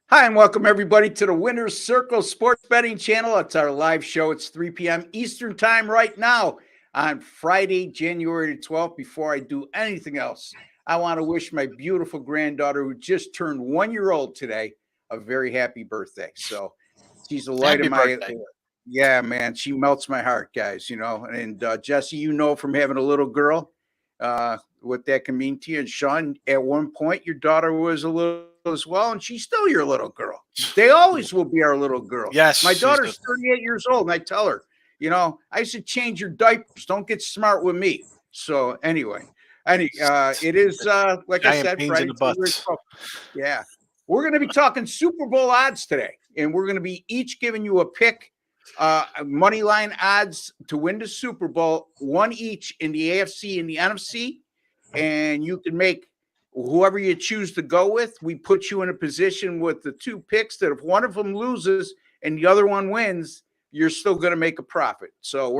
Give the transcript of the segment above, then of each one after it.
Hi, and welcome everybody to the Winner's Circle Sports Betting Channel. It's our live show. It's 3 p.m. Eastern Time right now on Friday, January 12th. Before I do anything else, I want to wish my beautiful granddaughter, who just turned 1 year old today, a very happy birthday. So she's a light Happy of my, birthday. yeah, man. She melts my heart, guys, And Jesse, from having a little girl, what that can mean to you. And Sean, at one point, your daughter was a little as well, and she's still your little girl. They always will be our little girl. Yes, my daughter's 38 years old, and I tell her, I should change your diapers. Don't get smart with me. So anyway, it is like I said, Friday. Yeah, we're going to be talking Super Bowl odds today, and we're going to be each giving you a pick. Money line odds to win the Super Bowl, one each in the AFC and the NFC, and you can make whoever you choose to go with. We put you in a position with the two picks that if one of them loses and the other one wins, you're still going to make a profit. So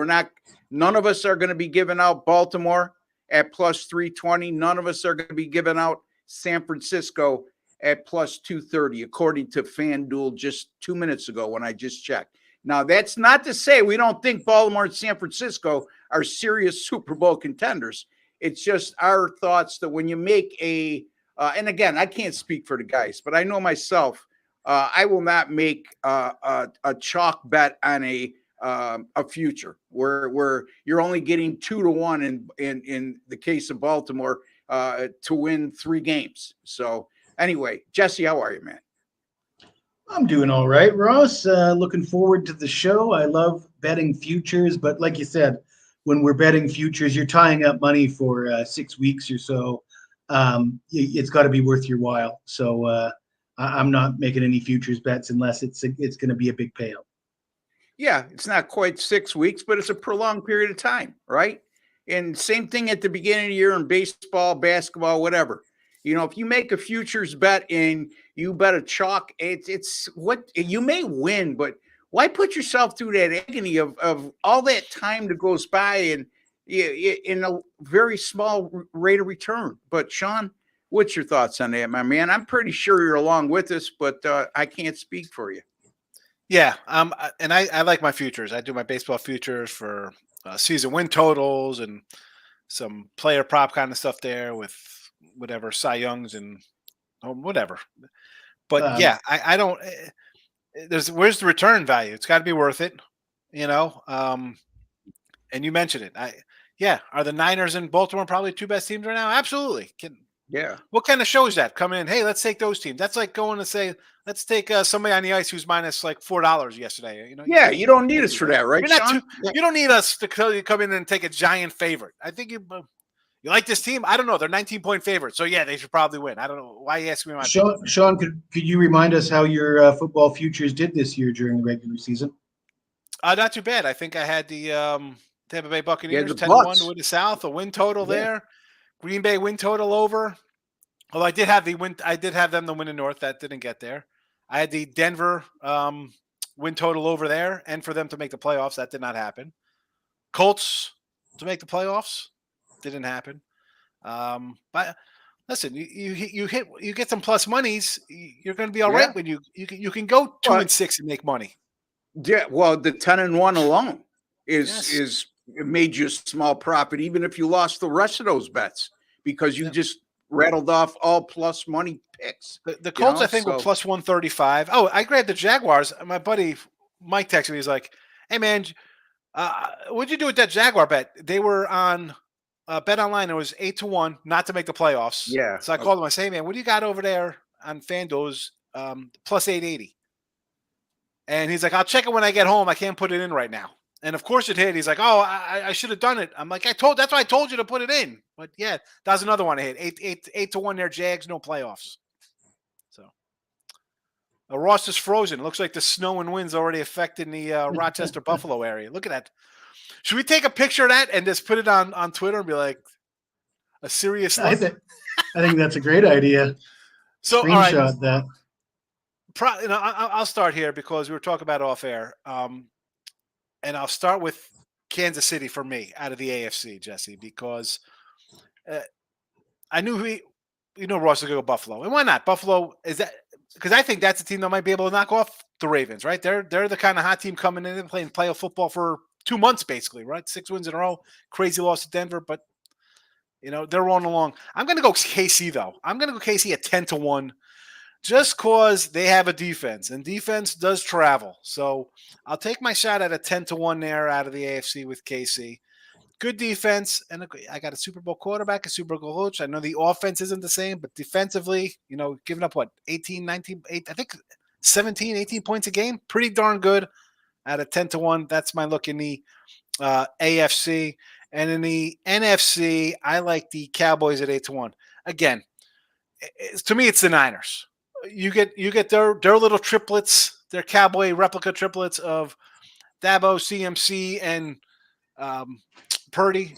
none of us are going to be giving out Baltimore at plus 320. None of us are going to be giving out San Francisco at plus 230, according to FanDuel just 2 minutes ago when I just checked. Now, that's not to say we don't think Baltimore and San Francisco are serious Super Bowl contenders. It's just our thoughts that when you make and again, I can't speak for the guys, but I know myself, I will not make a chalk bet on a future where you're only getting 2-1 in the case of Baltimore to win 3 games. So anyway, Jesse, how are you, man? I'm doing all right, Ross. Looking forward to the show. I love betting futures, but like you said, when we're betting futures, you're tying up money for 6 weeks or so. It's got to be worth your while. So I'm not making any futures bets unless it's going to be a big payout. Yeah, it's not quite 6 weeks, but it's a prolonged period of time, right? And same thing at the beginning of the year in baseball, basketball, whatever. If you make a futures bet and you bet a chalk, it's what you may win, but why put yourself through that agony of all that time that goes by and in a very small rate of return? But Sean, what's your thoughts on that, my man? I'm pretty sure you're along with us, but I can't speak for you. Yeah, and I like my futures. I do my baseball futures for season win totals and some player prop kind of stuff there with whatever Cy Youngs and whatever. But yeah, I don't. Where's the return value? It's got to be worth it, And you mentioned it. Are the Niners and Baltimore probably two best teams right now? Absolutely. Yeah. What kind of show is that coming in? Hey, let's take those teams. That's like going to say, let's take somebody on the ice who's minus like $4 yesterday. Yeah, you don't need us for that, right, Sean? You don't need us to come in and take a giant favorite. I think you like this team. I don't know. They're 19-point favorites, so yeah, they should probably win. I don't know why you asking me. Sean, could you remind us how your football futures did this year during the regular season? Not too bad. I think I had the Tampa Bay Buccaneers 10-1 to win the South, a win total there. Green Bay win total over. Although I did have them to win the North. That didn't get there. I had the Denver win total over there, and for them to make the playoffs. That did not happen. Colts to make the playoffs didn't happen. But listen, you get some plus monies. You're going to be all right when you can go 2-6 and make money. Yeah, well, the 10-1 alone is made you a small profit, even if you lost the rest of those bets because you just rattled off all plus money picks. The Colts, I think, were plus 135. Oh, I grabbed the Jaguars. My buddy Mike texted me. He's like, "Hey, man, what'd you do with that Jaguar bet? They were on Bet Online. It was 8-1 not to make the playoffs. Yeah. So I called him. I say, "Hey, man, what do you got over there on FanDuel's plus 880?" And he's like, "I'll check it when I get home. I can't put it in right now." And of course it hit. He's like, "Oh, I should have done it." I'm like, that's why I told you to put it in. But yeah, that was another one I hit. 8-1 there, Jags, no playoffs. So Ross is frozen. It looks like the snow and winds already affecting the Rochester Buffalo area. Look at that. Should we take a picture of that and just put it on Twitter and be like a serious look? I think that's a great idea. So screenshot that. I'll start here because we were talking about off air. And I'll start with Kansas City for me out of the AFC, Jesse, because I knew Ross was going to go Buffalo. And why not? Buffalo, because I think that's a team that might be able to knock off the Ravens, right? They're the kind of hot team coming in and playing playoff football for 2 months, basically, right? 6 wins in a row. Crazy loss to Denver, but they're rolling along. I'm going to go KC though. I'm going to go KC at 10-1, just cause they have a defense, and defense does travel. So I'll take my shot at a 10-1 there out of the AFC with KC. Good defense, and I got a Super Bowl quarterback, a Super Bowl coach. I know the offense isn't the same, but defensively, giving up 18, 19, 8, I think 17, 18 points a game, pretty darn good at a 10-1. That's my look in the AFC. And in the NFC, I like the Cowboys at 8-1. Again, to me, it's the Niners. You get their little triplets, their Cowboy replica triplets of Dabo, CMC, and Purdy.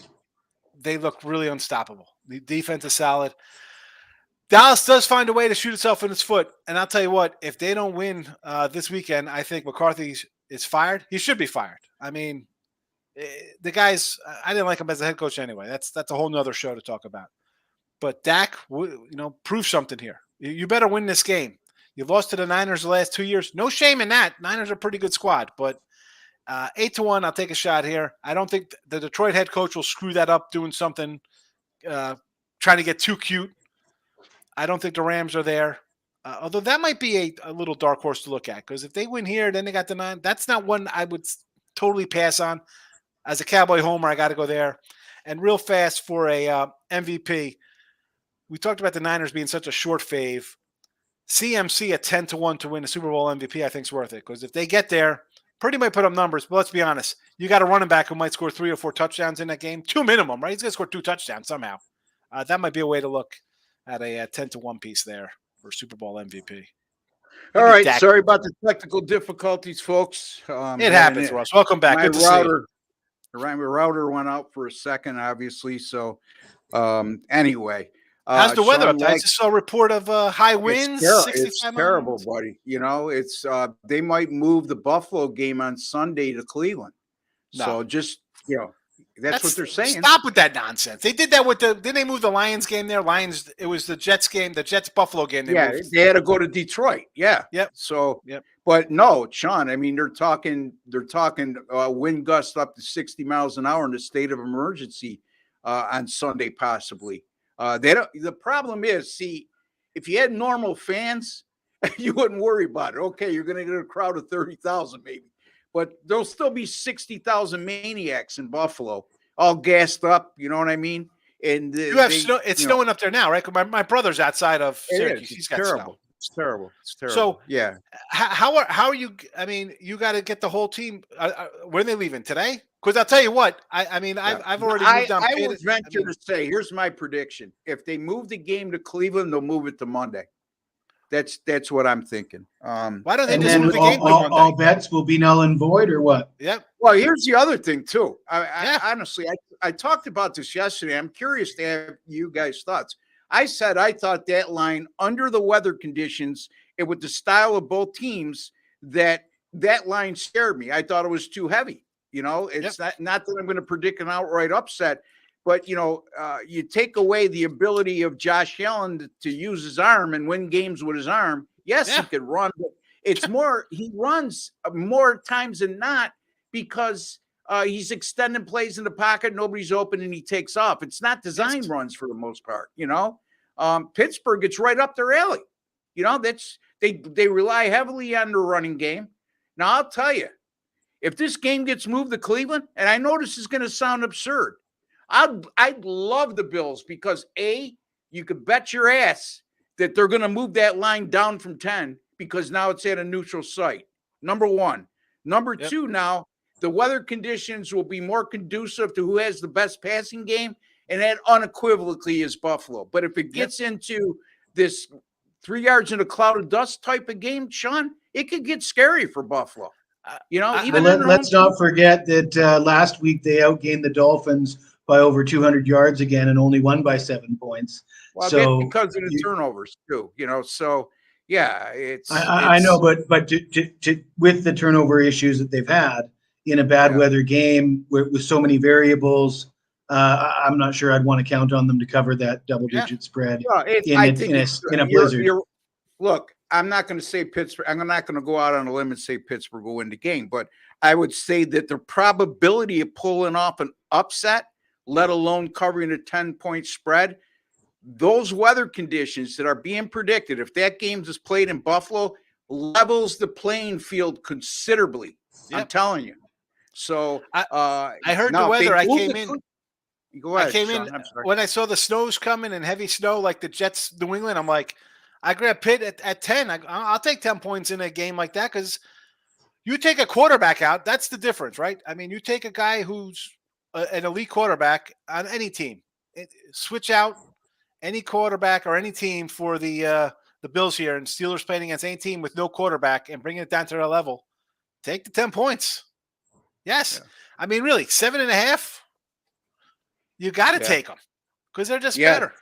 They look really unstoppable. The defense is solid. Dallas does find a way to shoot itself in its foot. And I'll tell you what, if they don't win this weekend, I think McCarthy is fired. He should be fired. I mean, the guys, I didn't like him as a head coach anyway. That's a whole nother show to talk about. But Dak, prove something here. You better win this game. You've lost to the Niners the last 2 years. No shame in that. Niners are a pretty good squad. But 8-1, I'll take a shot here. I don't think the Detroit head coach will screw that up doing something, trying to get too cute. I don't think the Rams are there. Although that might be a little dark horse to look at, because if they win here, then they got the 9. That's not one I would totally pass on. As a Cowboy homer, I got to go there. And real fast for a MVP, we talked about the Niners being such a short fave. CMC at 10-1 to win the Super Bowl MVP, I think is worth it, because if they get there, Purdy might put up numbers, but let's be honest. You got a running back who might score 3 or 4 touchdowns in that game. 2 minimum, right? He's going to score 2 touchdowns somehow. That might be a way to look at a 10-1 piece there for Super Bowl MVP. All right. Sorry about the technical difficulties, folks. It happens, Ross. Welcome back. Good to see you. My router went out for a second, obviously. So anyway. How's the weather up there? I just saw a report of high winds. It's terrible, buddy. It's they might move the Buffalo game on Sunday to Cleveland. No. So just that's what they're saying. Stop with that nonsense. They did that with didn't they move the Lions game there? It was the Jets game, the Jets Buffalo game. They had to go to Detroit. Yeah. Yep. So but no, Sean, I mean they're talking wind gusts up to 60 miles an hour in the state of emergency on Sunday, possibly. The problem is, see, if you had normal fans, you wouldn't worry about it. Okay, you're going to get a crowd of 30,000 maybe, but there'll still be 60,000 maniacs in Buffalo, all gassed up. You know what I mean? And you have snow. It's snowing up there now, right? My brother's outside of Syracuse. He's got snow. It's terrible. So yeah, how are you? I mean, you got to get the whole team. When are they leaving today? Because I'll tell you what. I've already moved on. I would venture to say, here's my prediction: if they move the game to Cleveland, they'll move it to Monday. That's what I'm thinking. Why don't they and just then move the game to Monday? All bets will be null and void, or what? Yep. Well, here's the other thing too. I honestly, I talked about this yesterday. I'm curious to have you guys' thoughts. I said I thought that line, under the weather conditions and with the style of both teams, that line scared me. I thought it was too heavy. It's not that I'm going to predict an outright upset, but you take away the ability of Josh Allen to use his arm and win games with his arm. Yes, he could run, but it's more he runs more times than not because he's extending plays in the pocket, nobody's open, and he takes off. It's not design runs for the most part. Pittsburgh, it's right up their alley. They rely heavily on their running game. Now I'll tell you, if this game gets moved to Cleveland, and I know this is going to sound absurd, I'd love the Bills because you could bet your ass that they're going to move that line down from 10 because now it's at a neutral site. Number one. Number two, now the weather conditions will be more conducive to who has the best passing game, and that unequivocally is Buffalo. But if it gets into this 3 yards in a cloud of dust type of game, Sean, it could get scary for Buffalo. Let's not forget that last week they outgained the Dolphins by over 200 yards again and only won by 7 points. Well, so because of the turnovers too, So yeah, it's. I know, but with the turnover issues that they've had in a bad weather game with so many variables, I'm not sure I'd want to count on them to cover that double-digit spread in a blizzard. Look, I'm not going to say Pittsburgh. I'm not going to go out on a limb and say Pittsburgh will win the game, but I would say that the probability of pulling off an upset, let alone covering a 10-point spread, those weather conditions that are being predicted, if that game is played in Buffalo, levels the playing field considerably. Yep. I'm telling you. So I heard the weather. I came in. Go ahead, I came Sean, in when I saw the snow's coming and heavy snow, like the Jets, New England. I'm like, I grab Pitt at 10. I'll take 10 points in a game like that because you take a quarterback out. That's the difference, right? I mean, you take a guy who's an elite quarterback on any team. Switch out any quarterback or any team for the Bills here, and Steelers playing against any team with no quarterback and bringing it down to their level. Take the 10 points. Yes. Yeah. I mean, really, 7.5. You got to take them because they're just better.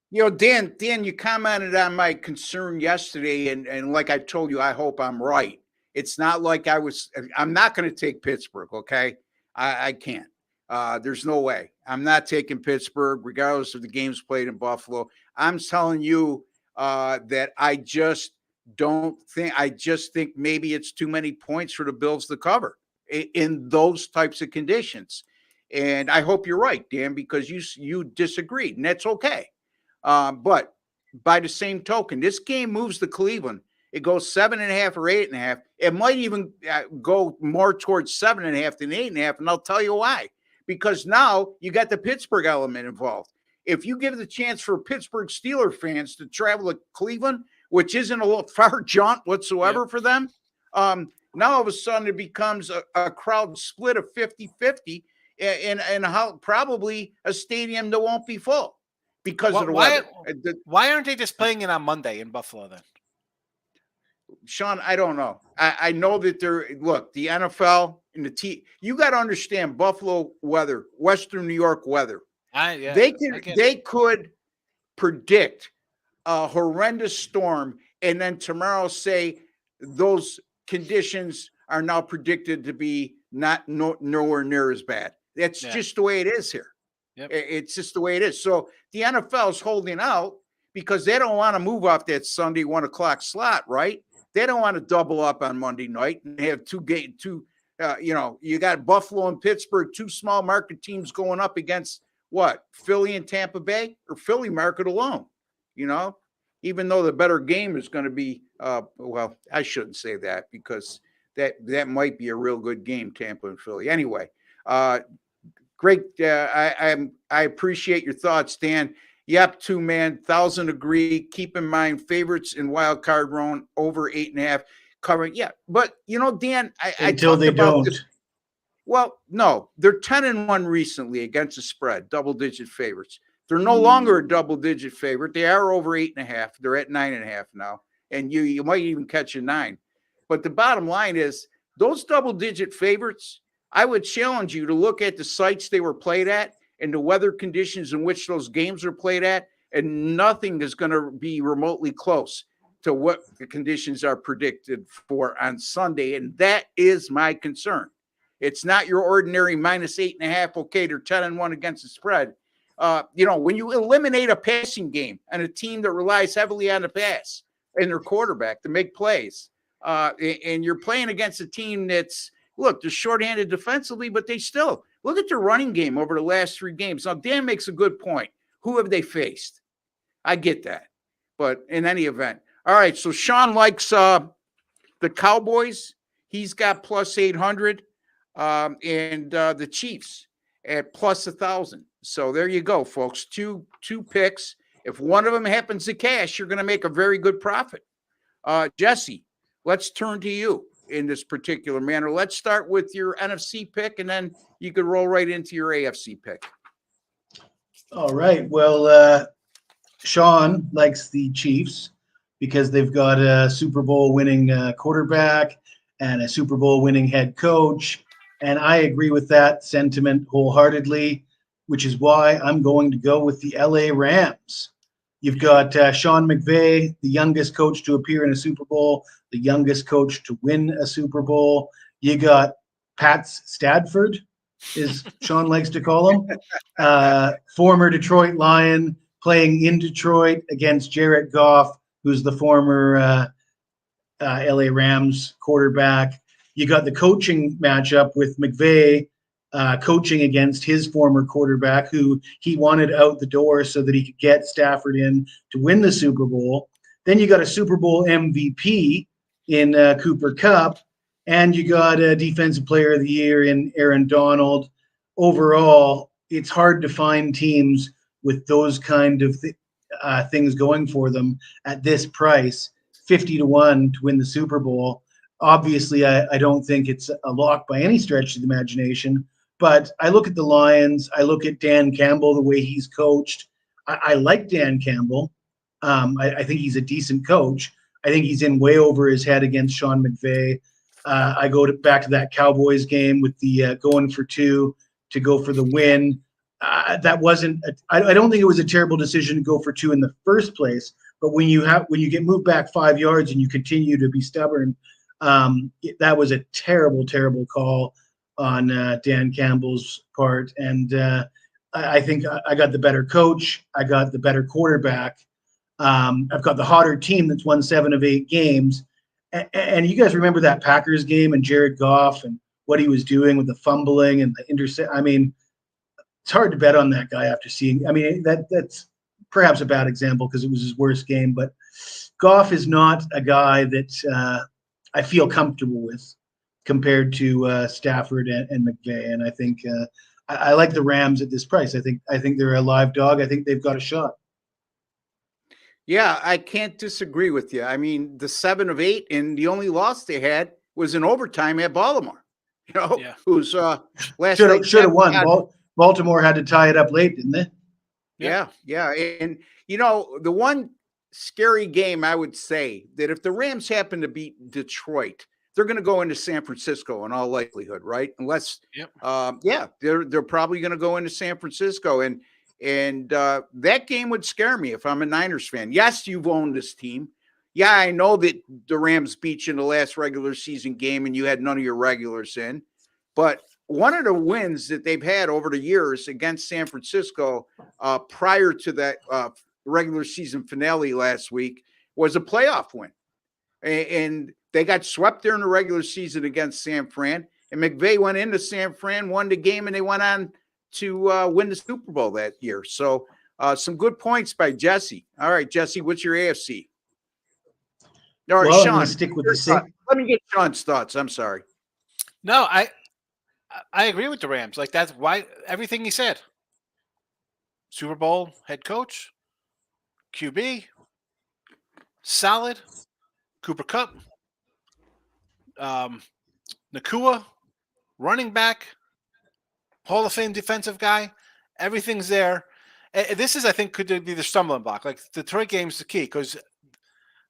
You know, Dan, you commented on my concern yesterday, and like I told you, I hope I'm right. It's not like I'm not going to take Pittsburgh, okay? I can't. There's no way. I'm not taking Pittsburgh, regardless of the games played in Buffalo. I'm telling you that I just think maybe it's too many points for the Bills to cover in those types of conditions. And I hope you're right, Dan, because you disagreed, and that's okay. But by the same token, this game moves to Cleveland. It goes 7.5 or 8.5. It might even go more towards 7.5 than 8.5, and I'll tell you why. Because now you got the Pittsburgh element involved. If you give the chance for Pittsburgh Steelers fans to travel to Cleveland, which isn't a far jaunt whatsoever for them, now all of a sudden it becomes a crowd split of 50-50. And how probably a stadium that won't be full because of the weather. Why aren't they just playing it on Monday in Buffalo then? Sean, I don't know. I know that the NFL and the you got to understand Buffalo weather, Western New York weather. They could predict a horrendous storm and then tomorrow say those conditions are now predicted to be nowhere near as bad. That's just the way it is here. Yep. It's just the way it is. So the NFL is holding out because they don't want to move off that Sunday 1 o'clock slot, right? They don't want to double up on Monday night and have you got Buffalo and Pittsburgh, two small market teams going up against what? Philly and Tampa Bay, or Philly market alone, even though the better game is going to be, well, I shouldn't say that because that might be a real good game, Tampa and Philly. Anyway, great. I appreciate your thoughts, Dan. Yep, 2 man, 1,000 agree. Keep in mind favorites in wild card round over 8.5 covering. Yeah, but Dan, until they don't. This. Well, no, they're 10-1 recently against the spread, double-digit favorites. They're no longer a double-digit favorite. They are over 8.5. They're at 9.5 now, and you might even catch a 9. But the bottom line is those double-digit favorites. I would challenge you to look at the sites they were played at and the weather conditions in which those games are played at, and nothing is going to be remotely close to what the conditions are predicted for on Sunday, and that is my concern. It's not your ordinary minus 8.5. Okay, they're 10-1 against the spread. When you eliminate a passing game and a team that relies heavily on the pass and their quarterback to make plays, and you're playing against a team that's, look, they're shorthanded defensively, but they still look at their running game over the last 3 games. Now, Dan makes a good point. Who have they faced? I get that. But in any event, all right, so Sean likes the Cowboys. He's got plus 800, and the Chiefs at plus 1,000. So there you go, folks. Two picks. If one of them happens to cash, you're going to make a very good profit. Jesse, let's turn to you in this particular manner. Let's start with your NFC pick, and then you could roll right into your AFC pick. All right. Well, Sean likes the Chiefs because they've got a Super Bowl winning quarterback and a Super Bowl winning head coach. And I agree with that sentiment wholeheartedly, which is why I'm going to go with the LA Rams. You've got Sean McVay, the youngest coach to appear in a Super Bowl, the youngest coach to win a Super Bowl. You got Pat Stafford, as Sean likes to call him, former Detroit Lion, playing in Detroit against Jared Goff, who's the former LA Rams quarterback. You got the coaching matchup with McVay coaching against his former quarterback, who he wanted out the door so that he could get Stafford in to win the Super Bowl. Then you got a Super Bowl MVP in Cooper Kupp, and you got a Defensive Player of the Year in Aaron Donald. Overall, it's hard to find teams with those kind of things going for them at this price, 50-1 to win the Super Bowl. Obviously, I don't think it's a lock by any stretch of the imagination, but I look at the Lions. I look at Dan Campbell, the way he's coached. I like Dan Campbell. I think he's a decent coach. I think he's in way over his head against Sean McVay. I go back to that Cowboys game with the going for two to go for the win. That wasn't. I don't think it was a terrible decision to go for two in the first place. But when you get moved back 5 yards and you continue to be stubborn, that was a terrible, terrible call on Dan Campbell's part. And I think I got the better coach. I got the better quarterback. I've got the hotter team that's won 7 of 8 games. And you guys remember that Packers game and Jared Goff and what he was doing with the fumbling and the intercept. I mean, it's hard to bet on that guy after seeing. I mean, that's perhaps a bad example because it was his worst game. But Goff is not a guy that I feel comfortable with compared to Stafford and McVay. And I think I like the Rams at this price. I think they're a live dog. I think they've got a shot. Yeah, I can't disagree with you. I mean, the 7 of 8, and the only loss they had was in overtime at Baltimore. You know, who's last should have won. Baltimore had to tie it up late, didn't they? Yeah. And you know, the one scary game I would say that if the Rams happen to beat Detroit, they're going to go into San Francisco in all likelihood, right? Unless, they're probably going to go into San Francisco, and that game would scare me if I'm a Niners fan. Yes, you've owned this team. Yeah, I know that the Rams beat you in the last regular season game and you had none of your regulars in. But one of the wins that they've had over the years against San Francisco prior to that regular season finale last week was a playoff win. And they got swept there in the regular season against San Fran. And McVay went into San Fran, won the game, and they went on to win the Super Bowl that year. So some good points by Jesse. All right, Jesse, what's your AFC? All right, Sean, stick with the same. Let me get Sean's thoughts. I'm sorry. No, I agree with the Rams. Like, that's why everything he said. Super Bowl head coach, QB, solid, Cooper Kupp, Nakua, running back, Hall of Fame defensive guy. Everything's there. And this is, I think, could be the stumbling block. Like, the Detroit game's the key because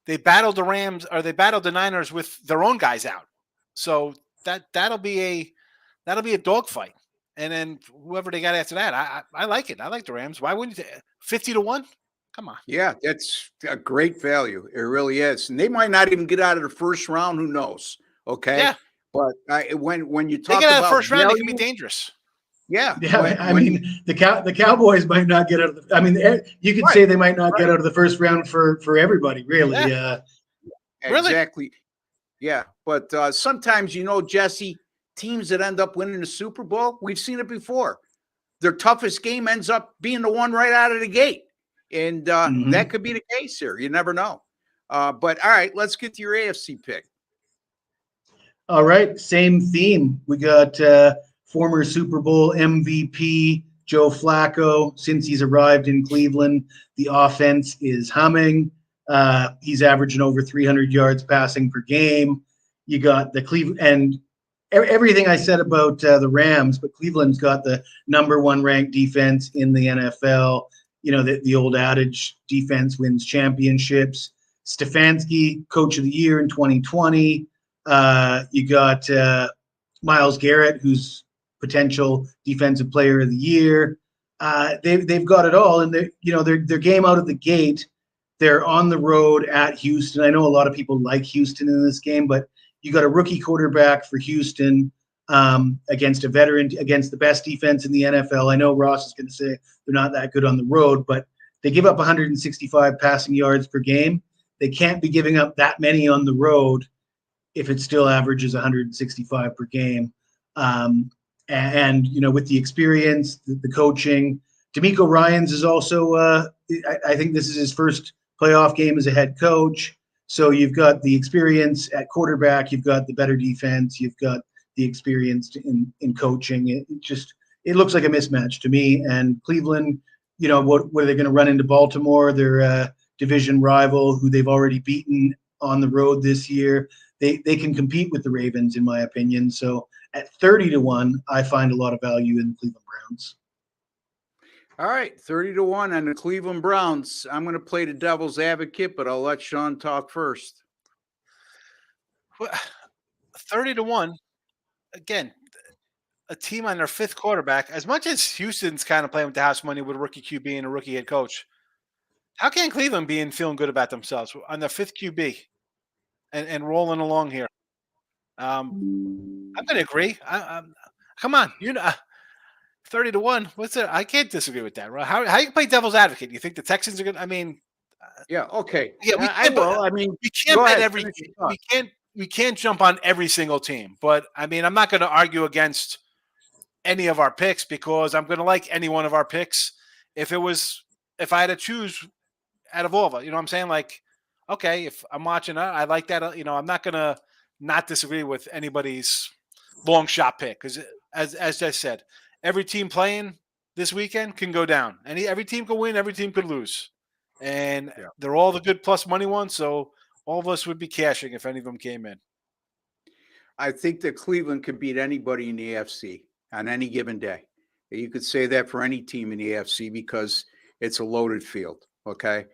they battled the Rams, or they battled the Niners with their own guys out. So that'll be a dogfight. And then whoever they got after that, I like it. I like the Rams. Why wouldn't you? 50-1? Come on. Yeah, that's a great value. It really is. And they might not even get out of the first round. Who knows? Okay. Yeah. But when you talk they get out about of the first round, value, they can be dangerous. Yeah. I mean, the Cowboys might not get out of the. I mean, you could say they might not get out of the first round for everybody, really. Yeah. Exactly. Yeah. But sometimes, Jesse, teams that end up winning the Super Bowl, we've seen it before. Their toughest game ends up being the one right out of the gate. And that could be the case here. You never know. But all right, let's get to your AFC pick. All right, same theme. We got former Super Bowl MVP Joe Flacco. Since he's arrived in Cleveland, the offense is humming. He's averaging over 300 yards passing per game. You got the Cleveland, and everything I said about the Rams, but Cleveland's got the #1 ranked defense in the NFL. The old adage, defense wins championships. Stefanski, coach of the year in 2020. You got Myles Garrett, who's potential defensive player of the year. They've got it all, and their game out of the gate. They're on the road at Houston. I know a lot of people like Houston in this game, but you got a rookie quarterback for Houston against a veteran, against the best defense in the NFL. I know Ross is going to say they're not that good on the road, but they give up 165 passing yards per game. they can't be giving up that many on the road if it still averages 165 per game. And with the experience, the coaching, D'Amico Ryans is also, I think this is his first playoff game as a head coach. So you've got the experience at quarterback, you've got the better defense, you've got the experience in coaching. It looks like a mismatch to me. And Cleveland, what are they going to run into Baltimore? They're a division rival who they've already beaten on the road this year. They can compete with the Ravens, in my opinion. So at 30-1, I find a lot of value in the Cleveland Browns. All right, 30-1 on the Cleveland Browns. I'm going to play the devil's advocate, but I'll let Sean talk first. 30-1. Again, a team on their fifth quarterback. As much as Houston's kind of playing with the house money with a rookie QB and a rookie head coach, how can Cleveland be feeling good about themselves on their fifth QB and rolling along here? I'm going to agree. Come on, 30-1. What's it? I can't disagree with that. Right? How you play devil's advocate? You think the Texans are going to? I mean, yeah, okay. Yeah, we can't bet every. We can't jump on every single team. But I mean, I'm not going to argue against any of our picks because I'm going to like any one of our picks. If I had to choose out of all of it, you know what I'm saying? Like, okay, if I'm watching, I like that. I'm not going to not disagree with anybody's long shot pick because, as I said, every team playing this weekend can go down. Every team can win. Every team could lose. And they're all the good plus money ones. So all of us would be cashing if any of them came in. I think that Cleveland could beat anybody in the AFC on any given day. You could say that for any team in the AFC because it's a loaded field. Okay.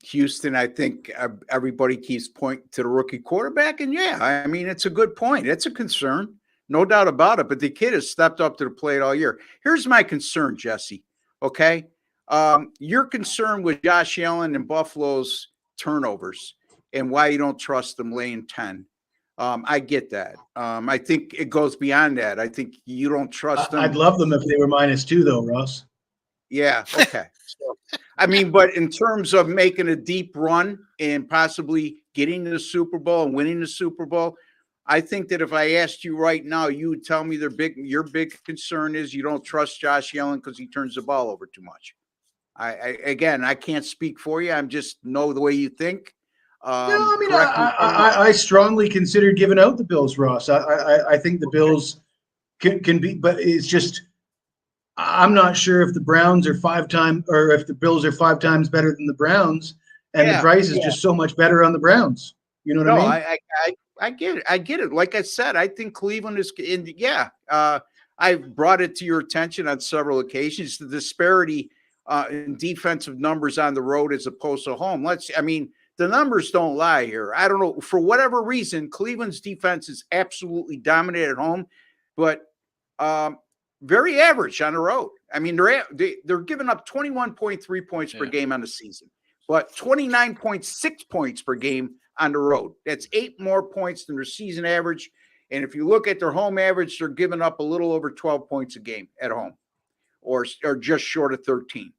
Houston, I think everybody keeps pointing to the rookie quarterback. And I mean, it's a good point. It's a concern. No doubt about it. But the kid has stepped up to the plate all year. Here's my concern, Jesse. Okay. You're concerned with Josh Allen and Buffalo's turnovers and why you don't trust them laying 10. I get that. I think it goes beyond that. I think you don't trust them. I'd love them if they were -2, though, Ross. Yeah. Okay. I mean, but in terms of making a deep run and possibly getting to the Super Bowl and winning the Super Bowl, I think that if I asked you right now, you would tell me your big concern is you don't trust Josh Allen because he turns the ball over too much. I can't speak for you. I'm just know the way you think. No, I mean, I strongly considered giving out the Bills, Ross. I think the Bills can be, but it's just I'm not sure if the Browns are 5 times or if the Bills are 5 times better than the Browns, and the price is just so much better on the Browns. You know what I mean? I get it. I get it. Like I said, I think Cleveland is in. I've brought it to your attention on several occasions. The disparity in defensive numbers on the road as opposed to home. The numbers don't lie here. I don't know. For whatever reason, Cleveland's defense is absolutely dominant at home, but very average on the road. I mean, they're giving up 21.3 points per game on the season, but 29.6 points per game on the road. That's 8 more points than their season average. And if you look at their home average, they're giving up a little over 12 points a game at home, or just short of 13.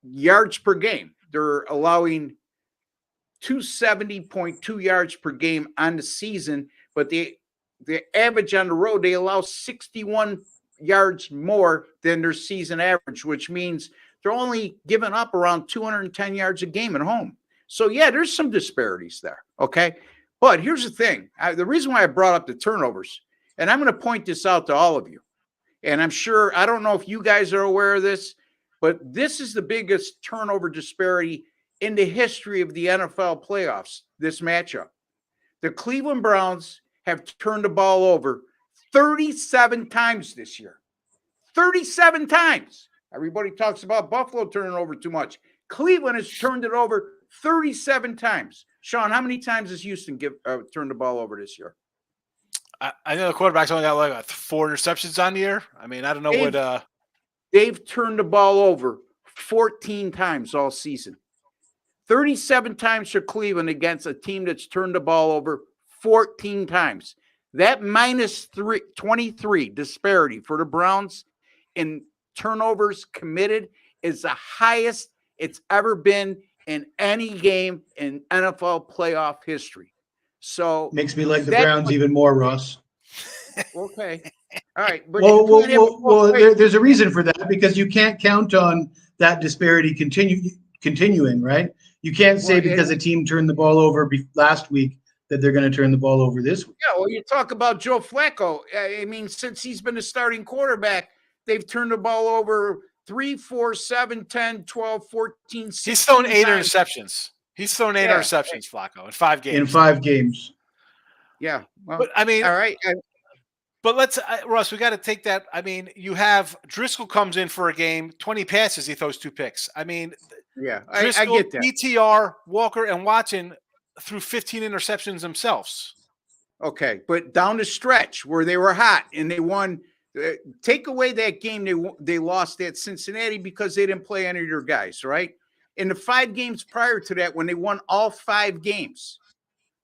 Yards per game, they're allowing 270.2 yards per game on the season, but the average on the road, they allow 61 yards more than their season average, which means they're only giving up around 210 yards a game at home. So, there's some disparities there, okay? But here's the thing. The reason why I brought up the turnovers, and I'm going to point this out to all of you, and I'm sure, I don't know if you guys are aware of this, but this is the biggest turnover disparity in the history of the NFL playoffs, this matchup. The Cleveland Browns have turned the ball over 37 times this year. 37 times. Everybody talks about Buffalo turning over too much. Cleveland has turned it over 37 times. Sean, how many times has Houston turned the ball over this year? I know the quarterback's only got like 4 interceptions on the year. I mean, I don't know what. They've turned the ball over 14 times all season. 37 times for Cleveland against a team that's turned the ball over 14 times. That -23 disparity for the Browns in turnovers committed is the highest it's ever been in any game in NFL playoff history. So makes me like the Browns even more, Ross. Okay. All right. But there's a reason for that, because you can't count on that disparity continuing, right? You can't say because a team turned the ball over last week that they're going to turn the ball over this week. Yeah, well, you talk about Joe Flacco. I mean, since he's been a starting quarterback, they've turned the ball over 3, 4, 7, 10, 12, 14, 16 He's thrown 8 times. interceptions. He's thrown 8 interceptions, Flacco, in 5 games. In 5 games. Yeah. Well, but I mean, all right. But let's, Russ, we got to take that. I mean, you have Driscoll comes in for a game, 20 passes, he throws 2 picks. I mean, yeah, Driscoll, I get that. ETR, Walker, and Watson threw 15 interceptions themselves. Okay, but down the stretch where they were hot and they won, take away that game they lost at Cincinnati because they didn't play any of their guys, right? In the 5 games prior to that, when they won all 5 games,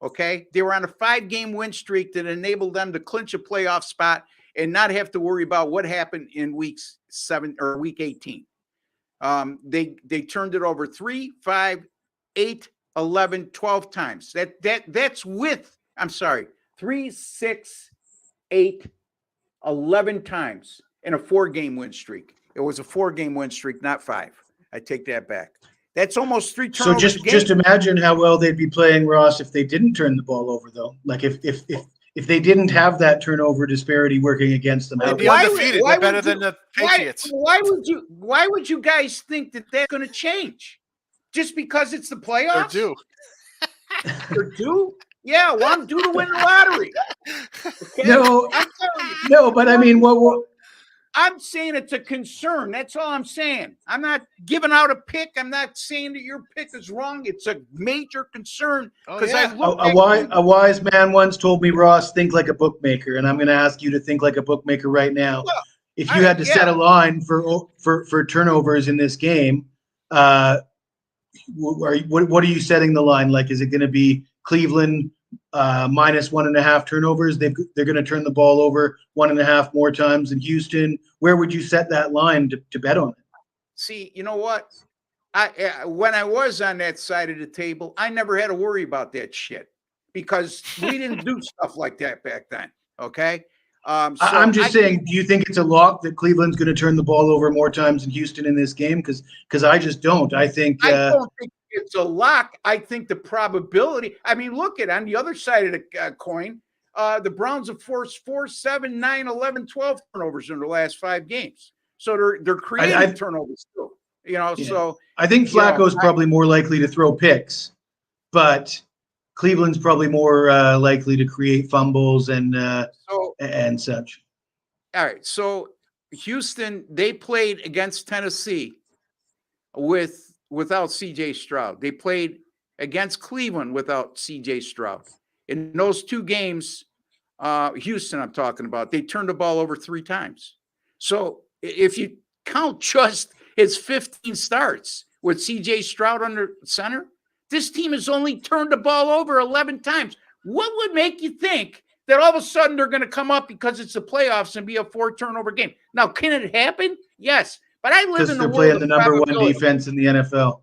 okay, they were on a 5-game win streak that enabled them to clinch a playoff spot and not have to worry about what happened in week 7 or week 18. They turned it over 3, 5, 8, 11, 12 times. That's with, I'm sorry, 3, 6, 8, 11 times in a 4-game win streak. It was a 4-game win streak, not 5. I take that back. That's almost 3 turnovers. So just imagine how well they'd be playing, Ross, if they didn't turn the ball over, though. Like if they didn't have that turnover disparity working against them. They'd be undefeated. They're better than the Patriots. Why would you guys think that that's going to change? Just because it's the playoffs? They're due. Yeah, well, I'm due to win the lottery. Okay? No, but I mean, what? I'm saying it's a concern. That's all I'm saying. I'm not giving out a pick. I'm not saying that your pick is wrong. It's a major concern because a wise man once told me, Ross, think like a bookmaker, and I'm going to ask you to think like a bookmaker right now. Well, if you had to set a line for turnovers in this game, what are you setting the line? Like, is it going to be Cleveland minus 1.5 turnovers? They're going to turn the ball over 1.5 more times than Houston. Where would you set that line to bet on it? See, you know what? When I was on that side of the table, I never had to worry about that shit because we didn't do stuff like that back then. Okay. So I'm just saying, do you think it's a lock that Cleveland's going to turn the ball over more times than Houston in this game? Because I just don't. I don't think it's a lock. I think the probability. I mean, look at on the other side of the coin. The Browns have forced 4, 7, 9, 11, 12 turnovers in the last 5 games. So they're creating turnovers too. You know, yeah. So I think Flacco's probably more likely to throw picks, but Cleveland's probably more likely to create fumbles and such. All right. So Houston, they played against Tennessee without C.J. Stroud. They played against Cleveland without C.J. Stroud. In those 2 games, Houston I'm talking about, they turned the ball over 3 times. So if you count just his 15 starts with C.J. Stroud under center, this team has only turned the ball over 11 times. What would make you think that all of a sudden they're going to come up because it's the playoffs and be a 4-turnover game? Now, can it happen? Yes. But I live in the world playing the number 1 defense in the NFL.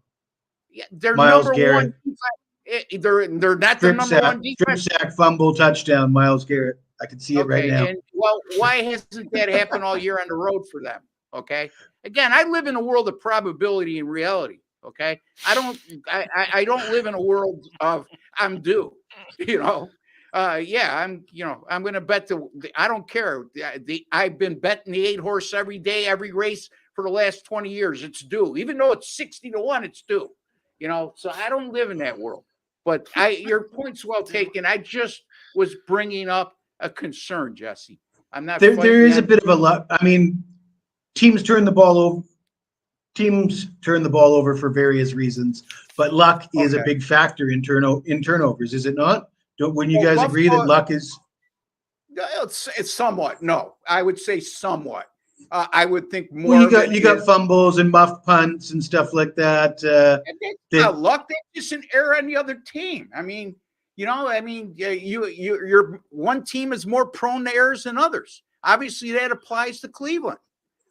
Yeah, they're Miles number Garrett. 1. They're not the number 1 defense. Strip sack, fumble, touchdown, Miles Garrett. I can see it right now. And, well, why hasn't that happened all year on the road for them? Okay. Again, I live in a world of probability and reality. Okay. I don't live in a world of I'm due, you know. I'm going to bet I don't care. I've been betting the 8-horse every day, every race for the last 20 years. It's due, even though it's 60-1, it's due, you know, so I don't live in that world, but your point's well taken. I just was bringing up a concern, Jesse. I'm not. There is a bit of a luck. I mean, teams turn the ball over for various reasons, but luck is a big factor in turnovers, is it not? Wouldn't you guys agree that luck is? It's somewhat. No, I would say somewhat. I would think more. Well, you got fumbles and muff punts and stuff like that. That's luck. That's just an error on the other team. I mean, your one team is more prone to errors than others. Obviously, that applies to Cleveland.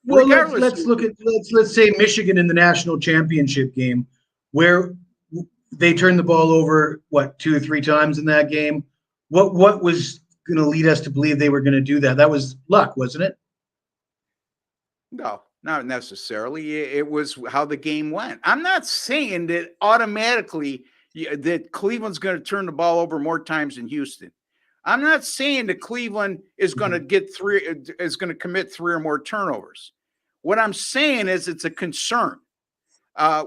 Well, let's say Michigan in the national championship game, where they turned the ball over, 2 or 3 times in that game. What was going to lead us to believe they were going to do that? That was luck, wasn't it? No, not necessarily. It was how the game went. I'm not saying that automatically that Cleveland's going to turn the ball over more times than Houston. I'm not saying that Cleveland is going to commit 3 or more turnovers. What I'm saying is it's a concern.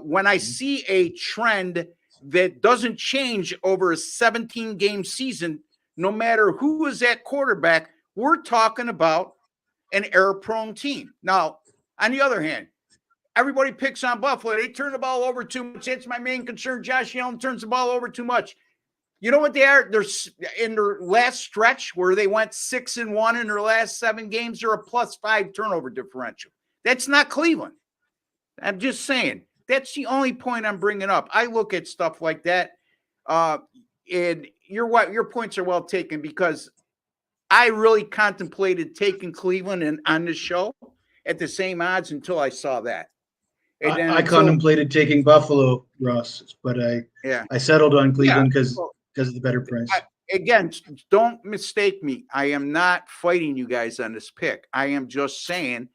When I see a trend that doesn't change over a 17-game season, no matter who is at quarterback, we're talking about an error-prone team. Now, on the other hand, everybody picks on Buffalo. They turn the ball over too much. That's my main concern. Josh Allen turns the ball over too much. You know what they are? They're in their last stretch where they went 6-1 in their last 7 games. They're a +5 turnover differential. That's not Cleveland. I'm just saying. That's the only point I'm bringing up. I look at stuff like that, and your points are well taken, because I really contemplated taking Cleveland and on the show at the same odds until I saw that. And then I contemplated taking Buffalo, Ross, but I settled on Cleveland because of the better price. Again, don't mistake me. I am not fighting you guys on this pick. I am just saying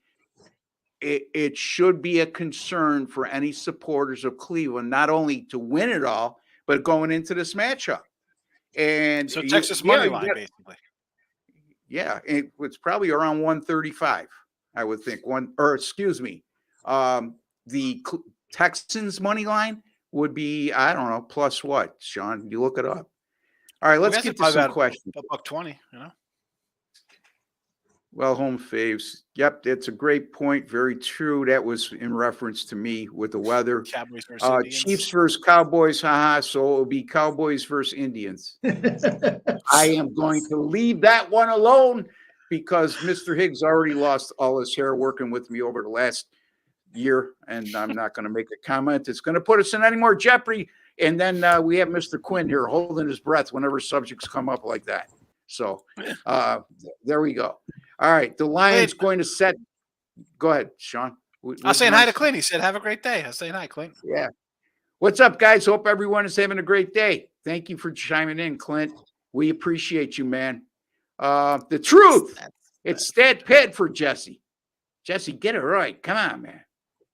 it should be a concern for any supporters of Cleveland, not only to win it all, but going into this matchup. And so Texas money line, basically. Yeah, it's probably around 135, I would think. The Texans money line would be, I don't know, plus what, Sean? You look it up. All right, let's get to some questions. $1.20, you know. Well, home faves. Yep, that's a great point. Very true. That was in reference to me with the weather. Cowboys versus Indians. Chiefs versus Cowboys. Haha. So it will be Cowboys versus Indians. I am going to leave that one alone because Mr. Higgs already lost all his hair working with me over the last year, and I'm not going to make a comment. It's going to put us in any more jeopardy. And then we have Mr. Quinn here holding his breath whenever subjects come up like that. So there we go. All right, the Lions going to set. Go ahead, Sean. I was saying hi to Clint. He said, "Have a great day." I was saying hi, Clint. Yeah. What's up, guys? Hope everyone is having a great day. Thank you for chiming in, Clint. We appreciate you, man. The truth. It's Stat Pad for Jesse. Jesse, get it right. Come on, man.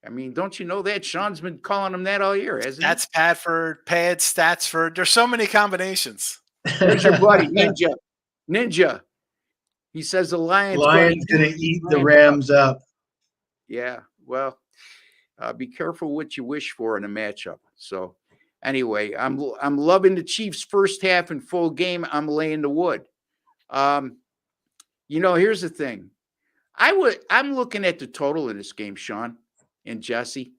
I mean, don't you know that? Sean's been calling him that all year, hasn't he? That's Padford, Pad, Statsford. There's so many combinations. There's your buddy, Ninja. He says the Lions going to eat the Rams up. Yeah, well, be careful what you wish for in a matchup. So, anyway, I'm loving the Chiefs' first half and full game. I'm laying the wood. Here's the thing. I'm looking at the total in this game, Sean and Jesse.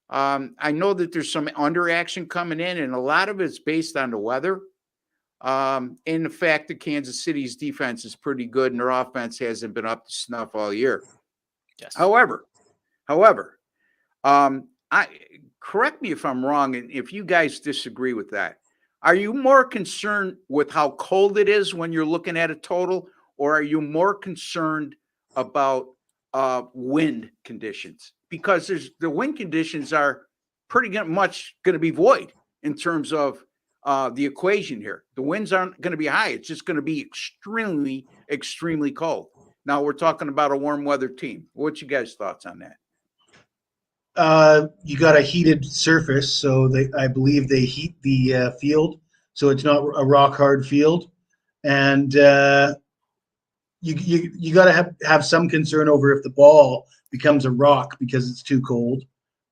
I know that there's some under action coming in, and a lot of it's based on the weather. And the fact that Kansas City's defense is pretty good and their offense hasn't been up to snuff all year. Yes. However, correct me if I'm wrong, and if you guys disagree with that, are you more concerned with how cold it is when you're looking at a total, or are you more concerned about wind conditions? Because the wind conditions are pretty much going to be void in terms of the equation here. The winds aren't going to be high. It's just going to be extremely, extremely cold. Now we're talking about a warm weather team. What's you guys' thoughts on that? You got a heated surface, so I believe they heat the field, so it's not a rock hard field, and you got to have some concern over if the ball becomes a rock because it's too cold.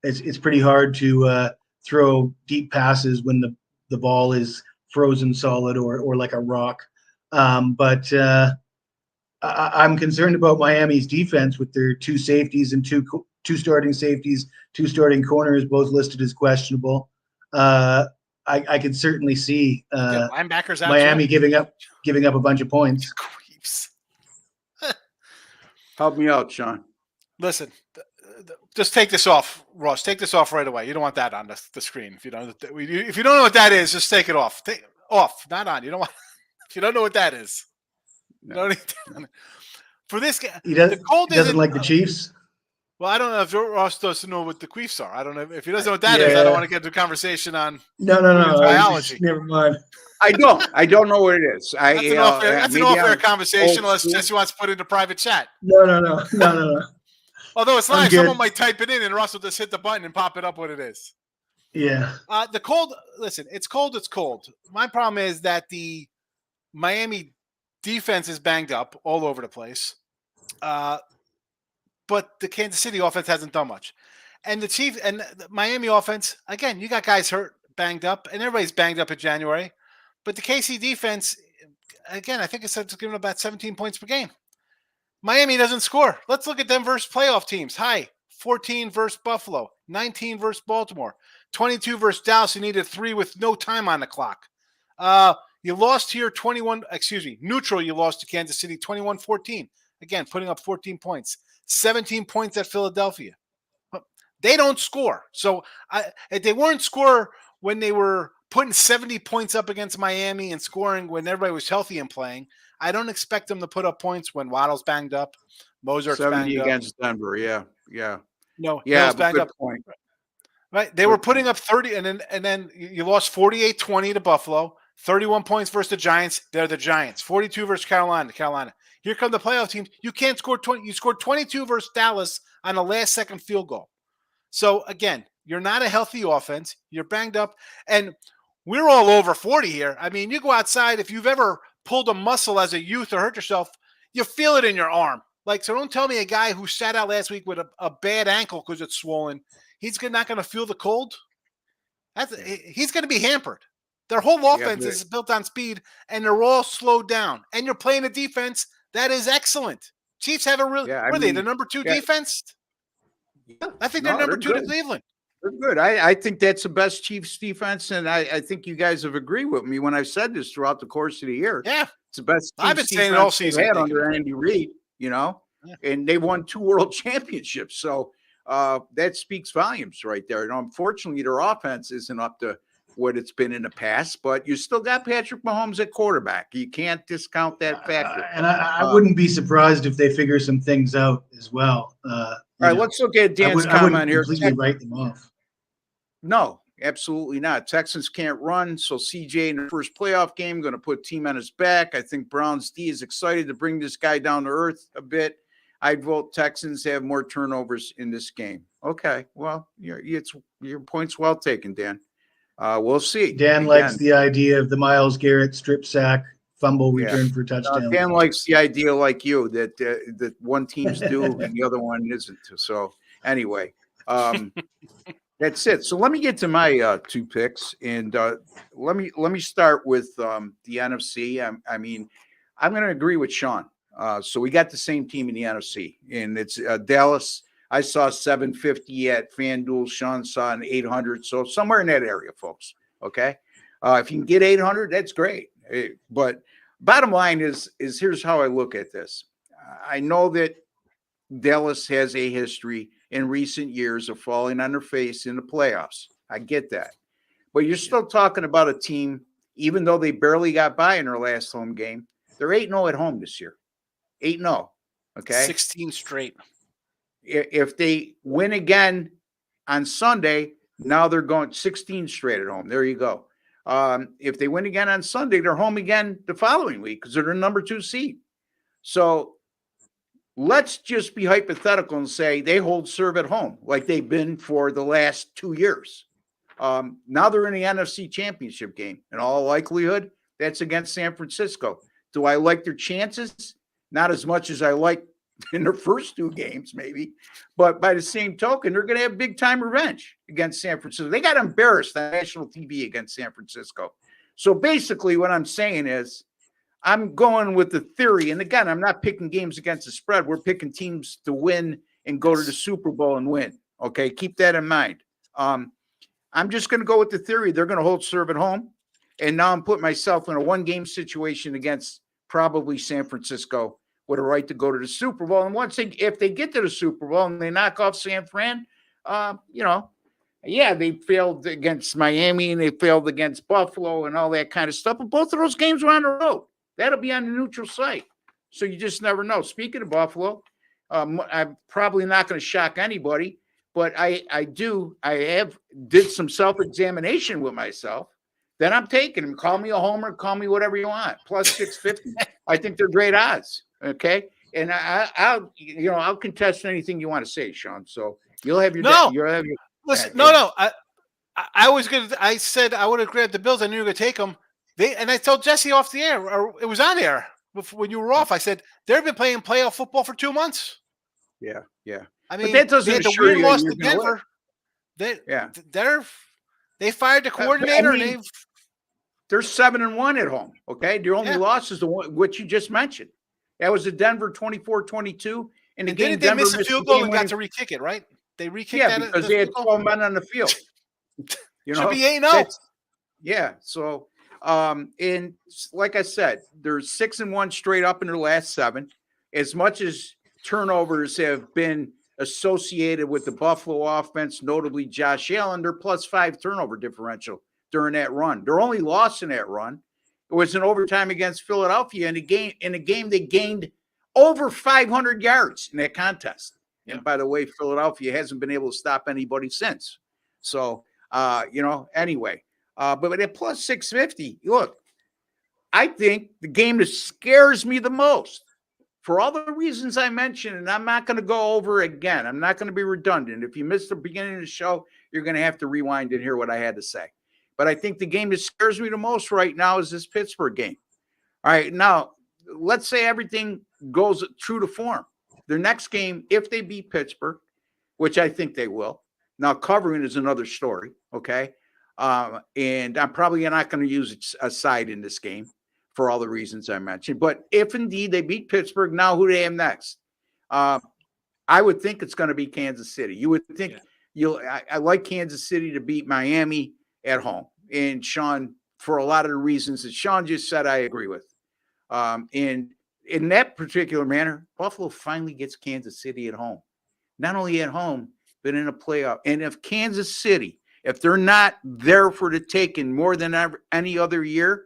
It's pretty hard to throw deep passes when the ball is frozen solid or like a rock. But I'm concerned about Miami's defense with their 2 safeties and two starting safeties, 2 starting corners, both listed as questionable. I could certainly see linebackers out Miami giving up a bunch of points. Help me out, Sean. Listen, just take this off, Ross. Take this off right away. You don't want that on the screen. If you don't know what that is, just take it off. Take off, not on. You don't want. If you don't know what that is, no. For this game, he doesn't like the Chiefs. Well, I don't know if Ross doesn't know what the queefs are. I don't know if he doesn't know what that is. I don't want to get into a conversation on no. biology. Never mind. I don't know what it is. That's an off-air conversation unless Jesse wants to put it into private chat. No. Although it's live, someone might type it in and Russ will just hit the button and pop it up what it is. Yeah. The cold, listen, it's cold. My problem is that the Miami defense is banged up all over the place. But the Kansas City offense hasn't done much. And the Miami offense, again, you got guys hurt, banged up, and everybody's banged up in January. But the KC defense, again, I think it's giving about 17 points per game. Miami doesn't score. Let's look at them versus playoff teams. 14 versus Buffalo, 19 versus Baltimore, 22 versus Dallas. You needed 3 with no time on the clock. You lost here neutral. You lost to Kansas City 21-14. Again, putting up 14 points. 17 points at Philadelphia. They don't score. So if they weren't score when they were putting 70 points up against Miami and scoring when everybody was healthy and playing, I don't expect them to put up points when Waddle's banged up, Mozart's 70 banged against up. Denver. Yeah. No, yeah, banged up. Point. Right, they were putting up 30, and then you lost 48-20 to Buffalo. 31 points versus the Giants. They're the Giants. 42 versus Carolina. Here come the playoff teams. You can't score 20. You scored 22 versus Dallas on a last-second field goal. So, again, you're not a healthy offense. You're banged up. And we're all over 40 here. I mean, you go outside. If you've ever pulled a muscle as a youth or hurt yourself, you feel it in your arm. So don't tell me a guy who sat out last week with a bad ankle because it's swollen, he's not going to feel the cold. He's going to be hampered. Their whole offense is built on speed, and they're all slowed down. And you're playing a defense that is excellent. Chiefs have a really – they the number 2 defense? Yeah. I think they're number 2 to Cleveland. They're good. I think that's the best Chiefs defense, and I think you guys have agreed with me when I've said this throughout the course of the year. Yeah. It's the best Chiefs I've been saying it all season. Had under Andy Reid, and they won 2 world championships. So that speaks volumes right there. And unfortunately, their offense isn't up to what it's been in the past, but you still got Patrick Mahomes at quarterback. You can't discount that factor. And I wouldn't be surprised if they figure some things out as well. All right, let's look at Dan's comment here. Completely write them off. No, absolutely not. Texans can't run, so CJ in the first playoff game going to put team on his back. I think Browns D is excited to bring this guy down to earth a bit. I'd vote Texans have more turnovers in this game. Okay, well, your point's well taken, Dan. We'll see. Dan likes the idea of the Myles Garrett strip sack fumble return for touchdown. Dan likes the idea, like you, that one team's due and the other one isn't. So anyway, that's it. So let me get to my 2 picks, and let me start with the NFC. I mean, I'm going to agree with Sean. So we got the same team in the NFC, and it's Dallas. I saw 750 at FanDuel. Sean saw an 800. So somewhere in that area, folks. Okay. If you can get 800, that's great. But bottom line is here's how I look at this. I know that Dallas has a history in recent years of falling on their face in the playoffs. I get that. But you're still talking about a team, even though they barely got by in their last home game, they're 8-0 at home this year. 8-0. Okay. 16 straight. If they win again on Sunday, now they're going 16 straight at home. There you go. If they win again on Sunday, they're home again the following week because they're the number 2 seed. So let's just be hypothetical and say they hold serve at home like they've been for the last 2 years. Now they're in the NFC Championship game. In all likelihood, that's against San Francisco. Do I like their chances? Not as much as I like in their first 2 games, maybe. But by the same token, they're going to have big-time revenge against San Francisco. They got embarrassed on national TV against San Francisco. So basically what I'm saying is I'm going with the theory. And again, I'm not picking games against the spread. We're picking teams to win and go to the Super Bowl and win. Okay, keep that in mind. I'm just going to go with the theory. They're going to hold serve at home. And now I'm putting myself in a 1-game situation against probably San Francisco with a right to go to the Super Bowl. And if they get to the Super Bowl and they knock off San Fran, they failed against Miami and they failed against Buffalo and all that kind of stuff. But both of those games were on the road. That'll be on the neutral site. So you just never know. Speaking of Buffalo, I'm probably not going to shock anybody, but I have did some self-examination with myself. Then I'm taking them. Call me a homer, call me whatever you want. Plus 650. I think they're great odds. Okay. And I'll contest anything you want to say, Sean. So you'll have your listen. No. I was gonna. I said I would have grabbed the Bills. I knew you were gonna take them. And I told Jesse off the air, or it was on air when you were off. I said they've been playing playoff football for 2 months. Yeah. I mean, but that doesn't assure you lost to Denver. They fired the coordinator. They're 7-1 at home. Okay, their only loss is the one what you just mentioned. That was the Denver 24-22. And didn't they miss a field goal and got to re-kick it, right? They re-kicked that because they had 12 men on the field. Should be 8-0. Yeah. So, and like I said, they're 6-1 straight up in their last 7. As much as turnovers have been associated with the Buffalo offense, notably Josh Allen, they're +5 turnover differential during that run. Their only loss in that run was in overtime against Philadelphia in a game they gained over 500 yards in that contest. Yeah. And by the way, Philadelphia hasn't been able to stop anybody since. So, anyway, but at plus 650, look, I think the game that scares me the most for all the reasons I mentioned, and I'm not going to go over again. I'm not going to be redundant. If you missed the beginning of the show, you're going to have to rewind and hear what I had to say. But I think the game that scares me the most right now is this Pittsburgh game. All right, now, let's say everything goes true to form. Their next game, if they beat Pittsburgh, which I think they will. Now, covering is another story, okay? And I'm probably not going to use a side in this game for all the reasons I mentioned. But if indeed they beat Pittsburgh, now who do they have next? I would think it's going to be Kansas City. You would think I like Kansas City to beat Miami at home. And Sean, for a lot of the reasons that Sean just said, I agree with. And in that particular manner, Buffalo finally gets Kansas City at home. Not only at home, but in a playoff. And if Kansas City, if they're not there for the taking more than any other year,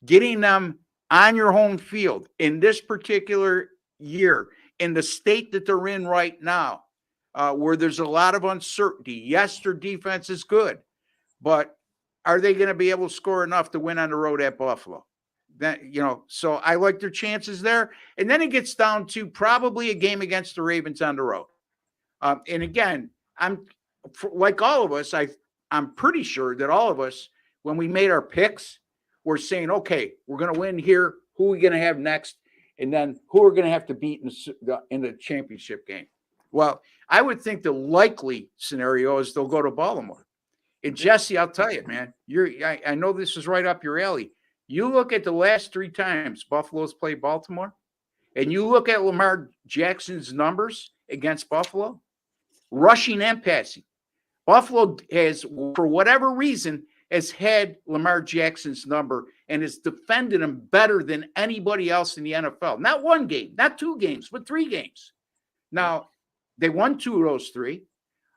getting them on your home field in this particular year, in the state that they're in right now, where there's a lot of uncertainty. Yes, their defense is good, but are they going to be able to score enough to win on the road at Buffalo? So I like their chances there. And then it gets down to probably a game against the Ravens on the road. And again, like all of us, I'm pretty sure that all of us, when we made our picks, we're saying, okay, we're going to win here. Who are we going to have next? And then who are we going to have to beat in the championship game? Well, I would think the likely scenario is they'll go to Baltimore. And Jesse, I'll tell you, man, I know this is right up your alley. You look at the last 3 times Buffalo's played Baltimore, and you look at Lamar Jackson's numbers against Buffalo, rushing and passing. Buffalo has, for whatever reason, has had Lamar Jackson's number and has defended him better than anybody else in the NFL. Not 1 game, not 2 games, but 3 games. Now, they won 2 of those 3,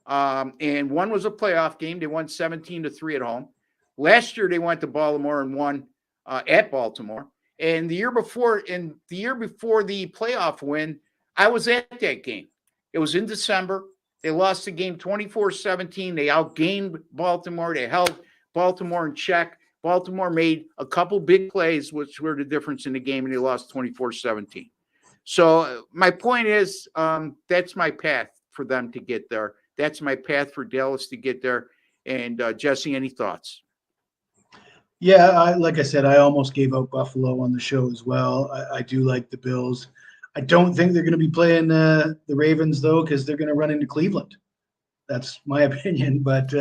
and one was a playoff game. They won 17-3 at home. Last year, they went to Baltimore and won at Baltimore. And the year before the playoff win, I was at that game. It was in December. They lost the game 24-17. They outgained Baltimore. They held Baltimore in check. Baltimore made a couple big plays, which were the difference in the game, and they lost 24-17. So my point is, that's my path for them to get there. That's my path for Dallas to get there. And Jesse, any thoughts? Yeah, like I said, I almost gave out Buffalo on the show as well. I do like the Bills. I don't think they're going to be playing the Ravens, though, because they're going to run into Cleveland. That's my opinion. But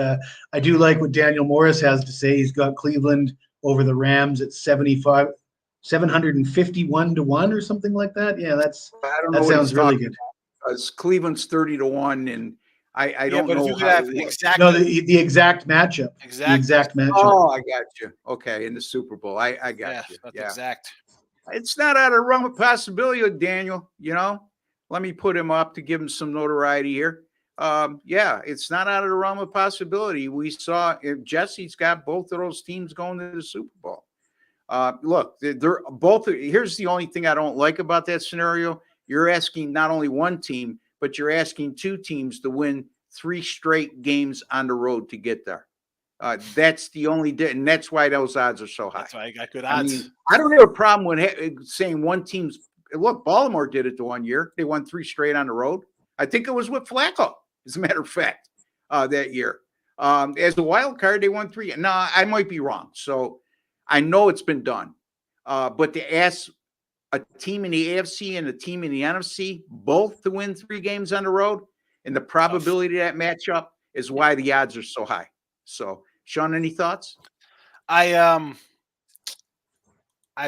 I do like what Daniel Morris has to say. He's got Cleveland over the Rams at 751-1 or something like that. Yeah, that sounds really good. Because Cleveland's 30-1, and I don't know exactly. No, the exact matchup. Exactly. The exact matchup. Oh, I got you. Okay, in the Super Bowl, I got you. That's exact. It's not out of the realm of possibility, Daniel. Let me put him up to give him some notoriety here. It's not out of the realm of possibility. We saw Jesse's got both of those teams going to the Super Bowl. Look, they're both. Here's the only thing I don't like about that scenario you're asking not only one team, but you're asking two teams to win 3 straight games on the road to get there. That's the only, and that's why those odds are so high. That's why I got good odds. I mean, I don't have a problem with saying one team's. Look, Baltimore did it the one year. They won 3 straight on the road. I think it was with Flacco, as a matter of fact, that year. As a wild card, they won 3. No, I might be wrong. So I know it's been done. But to ask a team in the AFC and a team in the NFC both to win 3 games on the road, and the probability of that matchup is why the odds are so high. So, Sean, any thoughts? I've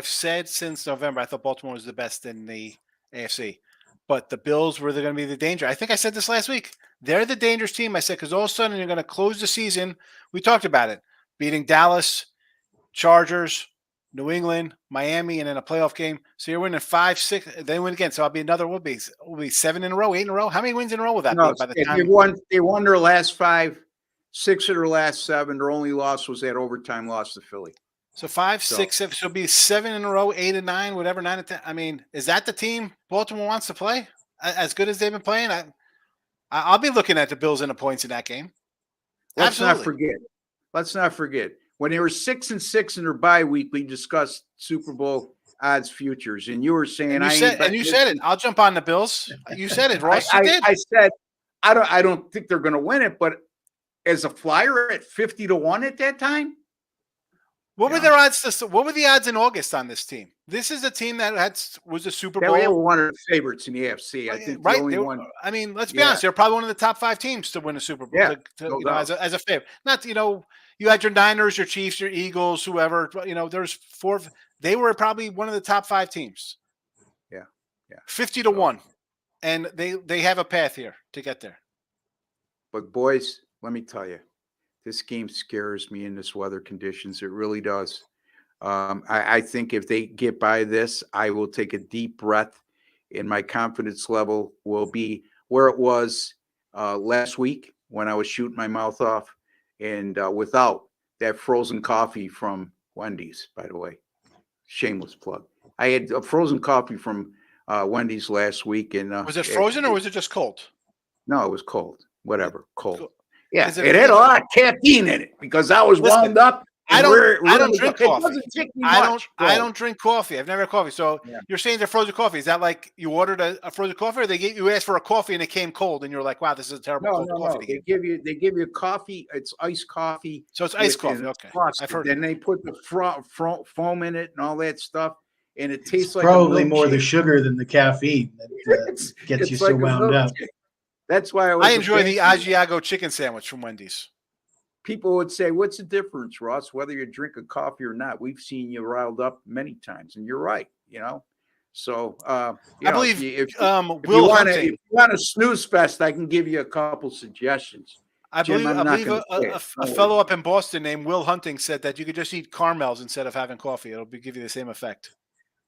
said since November I thought Baltimore was the best in the AFC, but the Bills were going to be the danger. I think I said this last week. They're the dangerous team. I said because all of a sudden you're going to close the season. We talked about it, beating Dallas, Chargers, New England, Miami, and in a playoff game. So you're winning 5, 6. They win again. So I'll be another. Will be 7 in a row, 8 in a row. How many wins in a row will that be by the time they won their last 5, 6 of their last 7. Their only loss was that overtime loss to Philly. So 5, 6, 7. So it'll be 7 in a row, 8 and 9, whatever, 9 and 10. I mean, is that the team Baltimore wants to play as good as they've been playing? I'll be looking at the Bills and the points in that game. Let's not forget. When they were 6-6 in their bye week, we discussed Super Bowl odds futures, and you were saying you said it. I'll jump on the Bills. You said it, Ross. You did. I said I don't think they're going to win it, but as a flyer at 50-1 at that time. What were their odds? What were the odds in August on this team? This is a team that was a Super Bowl. They were one of the favorites in the AFC. I think right. The only one. I mean, let's be honest. They're probably one of the top 5 teams to win a Super Bowl. Yeah, as a favorite. Not you had your Niners, your Chiefs, your Eagles, whoever. There's 4. They were probably one of the top 5 teams. Yeah. 50-1, and they have a path here to get there. But boys, let me tell you, this game scares me in this weather conditions. It really does. I think if they get by this, I will take a deep breath, and my confidence level will be where it was last week when I was shooting my mouth off, and without that frozen coffee from Wendy's, by the way. Shameless plug. I had a frozen coffee from Wendy's last week. And was it frozen or was it just cold? No, it was cold. Whatever, cold. Cool. Yeah, it had a lot of caffeine in it because I was wound up. I don't drink coffee. I don't drink coffee. I've never had coffee. So you're saying they're frozen coffee. Is that like you ordered a frozen coffee, or you asked for a coffee and it came cold, and you're like, wow, this is a terrible coffee. They give you coffee. It's iced coffee. So it's iced coffee. Okay, I've heard. Then they put the foam in it and all that stuff, and it tastes like probably more the sugar than the caffeine that gets you so wound up. That's why I enjoy the Asiago chicken sandwich from Wendy's. People would say, what's the difference, Ross, whether you drink a coffee or not? We've seen you riled up many times, and you're right, So, I believe if you want a snooze fest, I can give you a couple suggestions. I believe a fellow up in Boston named Will Hunting said that you could just eat caramels instead of having coffee. It'll give you the same effect.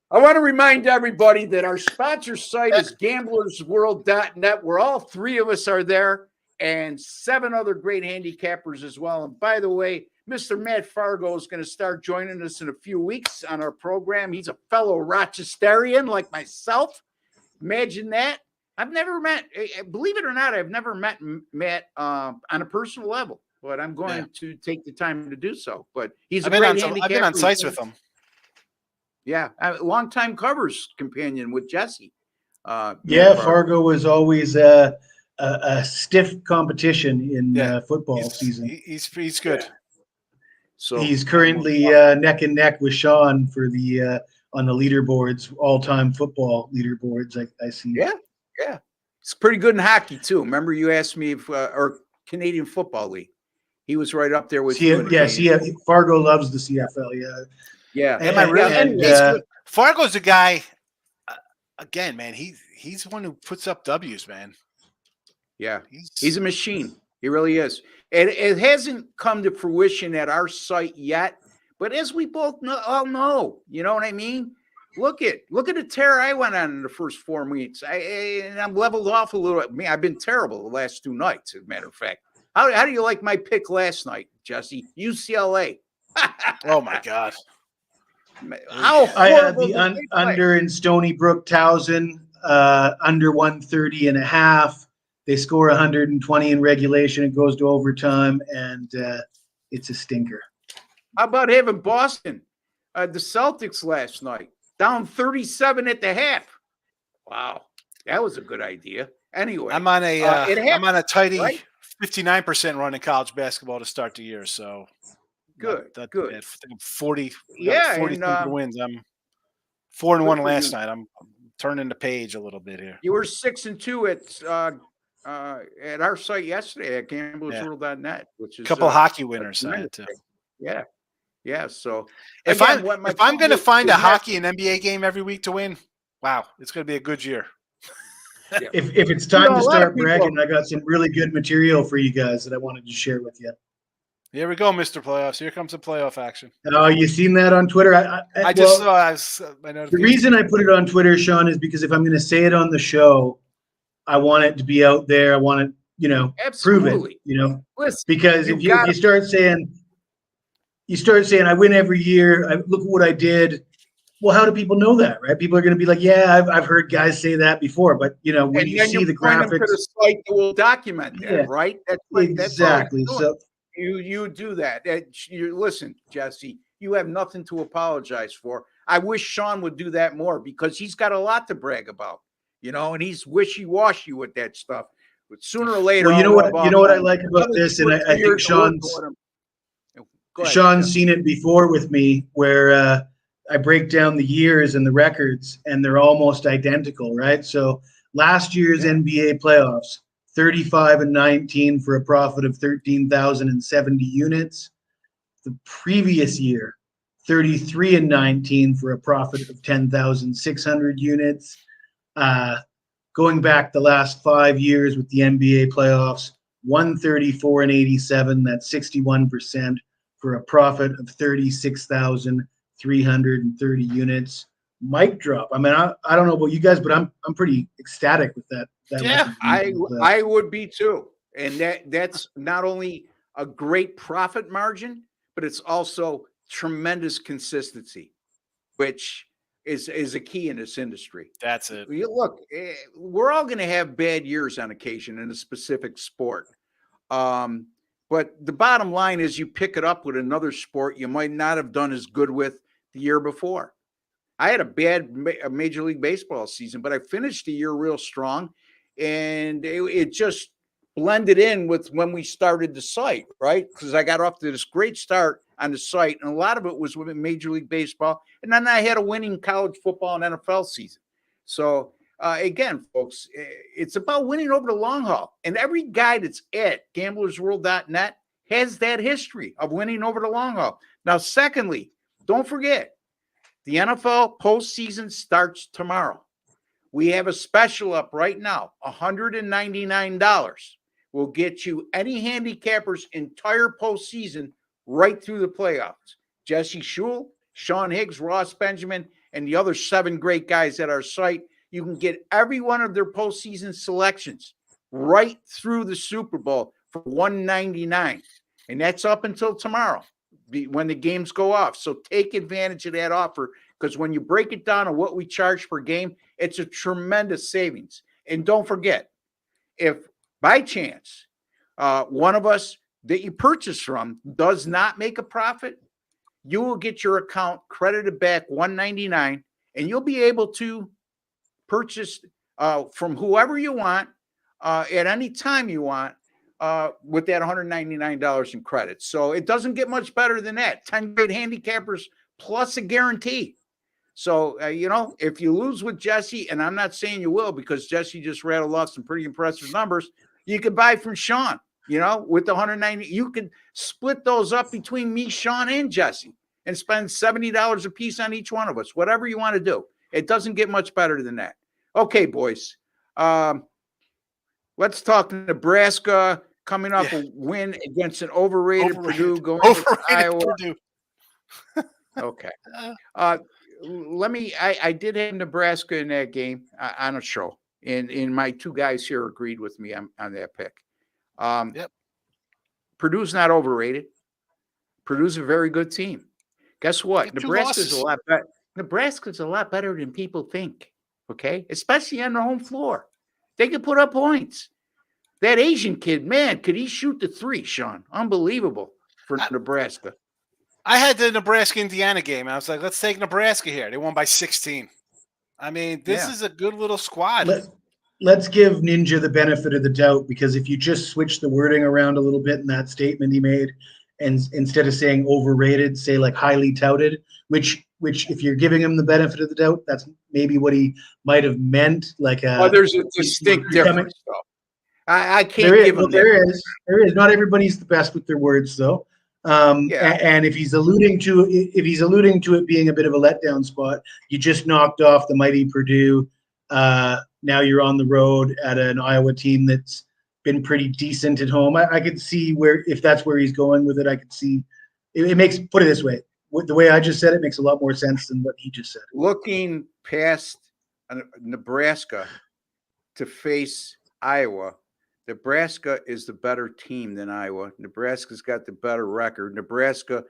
I want to remind everybody that our sponsor site is gamblersworld.net, where all 3 of us are there, and 7 other great handicappers as well. And by the way, Mr. Matt Fargo is going to start joining us in a few weeks on our program. He's a fellow Rochesterian like myself. Imagine that. I've never met, believe it or not, I've never met Matt on a personal level, but I'm going to take the time to do so. But he's a great handicapper. I've been on sites with him. Yeah, a long-time covers companion with Jesse. Fargo was always a stiff competition in football season. He's good. Yeah. So he's currently neck and neck with Sean for the on the leaderboards, all-time football leaderboards. I see. Yeah, it's pretty good in hockey too. Remember, you asked me if or Canadian Football League. He was right up there with you. Yeah, Fargo loves the CFL. Yeah. Am I really? Fargo's a guy. Again, man, he's the one who puts up W's, man. Yeah, he's a machine. He really is. It hasn't come to fruition at our site yet, but as we both all know, you know what I mean? Look at the tear I went on in the first 4 weeks. I'm leveled off a little. I've been terrible the last 2 nights, as a matter of fact. How do you like my pick last night, Jesse? UCLA. Oh my God. How I had the under in Stony Brook, Towson. under 130.5. They score 120 in regulation. It goes to overtime, and it's a stinker. How about having Boston, the Celtics last night, down 37 at the half? Wow, that was a good idea. Anyway, I'm on a tidy 59% run in college basketball to start the year. So good. 40, yeah, 40 wins. I'm 4-1 last night. I'm turning the page a little bit here. You were 6-2 at our site yesterday at gamblersworld.net, which is a couple hockey winners. I had to. Yeah. So if I'm going to find a hockey and NBA game every week to win, wow, it's going to be a good year. Yeah. If it's time to start bragging, I got some really good material for you guys that I wanted to share with you. Here we go, Mr. Playoffs. Here comes the playoff action. Oh, you seen that on Twitter? I just saw the reason I put it on Twitter, Sean, is because if I'm going to say it on the show, I want it to be out there. I want to, prove it. Listen, because if you start saying, I win every year. Look at what I did. Well, how do people know that, right? People are going to be like, yeah, I've heard guys say that before, but when you see the graphics, to the site that will document that, right? Exactly. So you do that. Listen, Jesse, you have nothing to apologize for. I wish Sean would do that more because he's got a lot to brag about, and he's wishy-washy with that stuff. But sooner or later, well, you know what I like about this, and I think Sean's seen it before with me, where I break down the years and the records, and they're almost identical, right? So last year's NBA playoffs, 35-19 for a profit of 13,070 units. The previous year, 33-19 for a profit of 10,600 units. Going back the last 5 years with the NBA playoffs, 134-87, that's 61% for a profit of 36,330 units. Mic drop. I mean, I don't know about you guys, but I'm pretty ecstatic with that. I would be too. And that's not only a great profit margin, but it's also tremendous consistency, which is a key in this industry. That's it. Look, we're all going to have bad years on occasion in a specific sport. But the bottom line is you pick it up with another sport you might not have done as good with the year before. I had a bad Major League Baseball season, but I finished the year real strong, and it just blended in with when we started the site, right? Because I got off to this great start on the site, and a lot of it was with Major League Baseball, and then I had a winning college football and NFL season. So again, folks, it's about winning over the long haul, and every guy that's at gamblersworld.net has that history of winning over the long haul. Now, secondly, don't forget, the NFL postseason starts tomorrow. We have a special up right now, $199. Will get you any handicapper's entire postseason right through the playoffs. Jesse Schule, Sean Higgs, Ross Benjamin, and the other 7 great guys at our site. You can get every one of their postseason selections right through the Super Bowl for $199. And that's up until tomorrow when the games go off. So take advantage of that offer, because when you break it down on what we charge per game, it's a tremendous savings. And don't forget, if by chance one of us that you purchase from does not make a profit, you will get your account credited back $199, and you'll be able to purchase from whoever you want at any time you want with that $199 in credit. So it doesn't get much better than that. 10 great handicappers plus a guarantee. So, if you lose with Jesse, and I'm not saying you will because Jesse just rattled off some pretty impressive numbers, you could buy from Sean, with the $190. You could split those up between me, Sean, and Jesse and spend $70 a piece on each one of us, whatever you want to do. It doesn't get much better than that. Okay, boys. Let's talk Nebraska coming off a win against an overrated Purdue going to Iowa. Purdue. Okay. I did have Nebraska in that game on a show, and my 2 guys here agreed with me on that pick. Purdue's not overrated. Purdue's a very good team. Guess what? Nebraska's a lot better. Nebraska's a lot better than people think. okay? Especially on the home floor. They can put up points. That Asian kid, man, could he shoot the three, Sean? Unbelievable for Nebraska. I had the Nebraska-Indiana game. I was like, let's take Nebraska here. They won by 16. I mean, this is a good little squad. Let's give Ninja the benefit of the doubt, because if you just switch the wording around a little bit in that statement he made, and instead of saying overrated, say like highly touted, which if you're giving him the benefit of the doubt, that's maybe what he might have meant. Like, there's a distinct difference, though. I can't give him there is. Not everybody's the best with their words, though. And if he's alluding to it being a bit of a letdown spot, you just knocked off the mighty Purdue. Now you're on the road at an Iowa team that's been pretty decent at home. I could see if that's where he's going with it. I could see it makes, put it this way, the way I just said it makes a lot more sense than what he just said. Looking past Nebraska to face Iowa, Nebraska is the better team than Iowa. Nebraska's got the better record. Nebraska,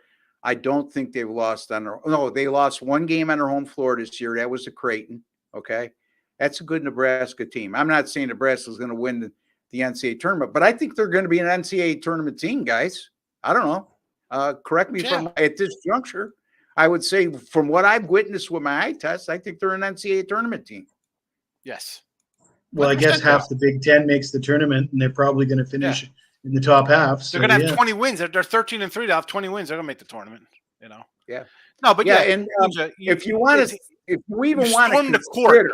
I don't think they've lost they lost one game on their home floor this year. That was to Creighton. Okay. That's a good Nebraska team. I'm not saying Nebraska's going to win the NCAA tournament, but I think they're going to be an NCAA tournament team, guys. I don't know. Correct me if I'm at this juncture. I would say from what I've witnessed with my eye test, I think they're an NCAA tournament team. Yes. Well, I guess half the Big Ten makes the tournament, and they're probably going to finish in the top half. So, they're going to have 20 wins. They're 13-3. They'll have 20 wins. They're going to make the tournament. Yeah. No, but and if you want to, if we even want to consider,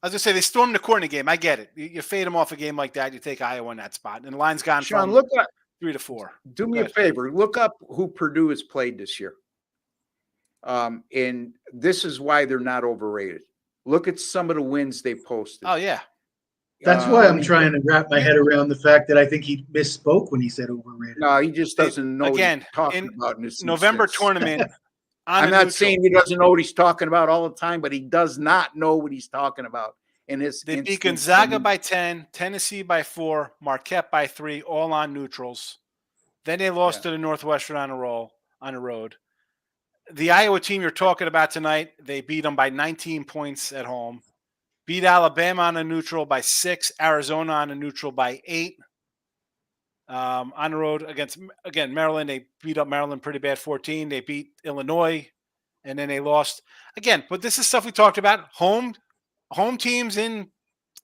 I was going to say they stormed the court in a game. I get it. You fade them off a game like that. You take Iowa in that spot, and the line's gone from 3 to 4. Do me a favor. Look up who Purdue has played this year. And this is why they're not overrated. Look at some of the wins they posted. Oh, yeah. That's why I'm trying to wrap my head around the fact that I think he misspoke when he said overrated. No, he just doesn't know what he's talking about in this November tournament. I'm not saying he doesn't know what he's talking about all the time, but he does not know what he's talking about. They beat Gonzaga by 10, Tennessee by 4, Marquette by 3, all on neutrals. Then they lost to the Northwestern on the road. The Iowa team you're talking about tonight, they beat them by 19 points at home. Beat Alabama on a neutral by 6, Arizona on a neutral by 8. On the road against, again, Maryland, they beat up Maryland pretty bad, 14. They beat Illinois, and then they lost. Again, but this is stuff we talked about, home teams in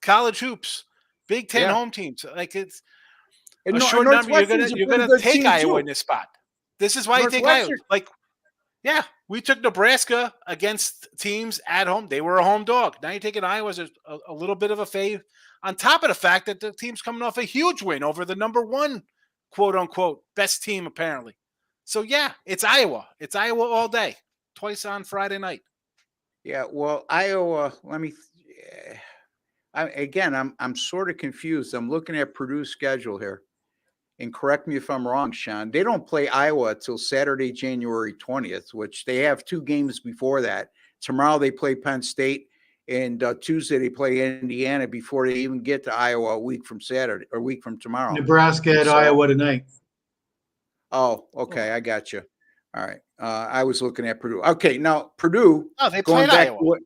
college hoops, Big Ten home teams. Like, it's a short number. You're gonna take Iowa in this spot. This is why you take Iowa. Like, yeah, we took Nebraska against teams at home. They were a home dog. Now you're taking Iowa as a little bit of a fave, on top of the fact that the team's coming off a huge win over the number 1, quote unquote, best team apparently. So yeah, it's Iowa. It's Iowa all day, twice on Friday night. Yeah, well, Iowa. I'm sort of confused. I'm looking at Purdue's schedule here, and correct me if I'm wrong, Sean. They don't play Iowa till Saturday, January 20th, which they have 2 games before that. Tomorrow they play Penn State, and Tuesday they play Indiana before they even get to Iowa a week from tomorrow. Nebraska at Iowa tonight. Oh, okay, I got you. All right, I was looking at Purdue. Okay, now Purdue. Oh, they played Iowa.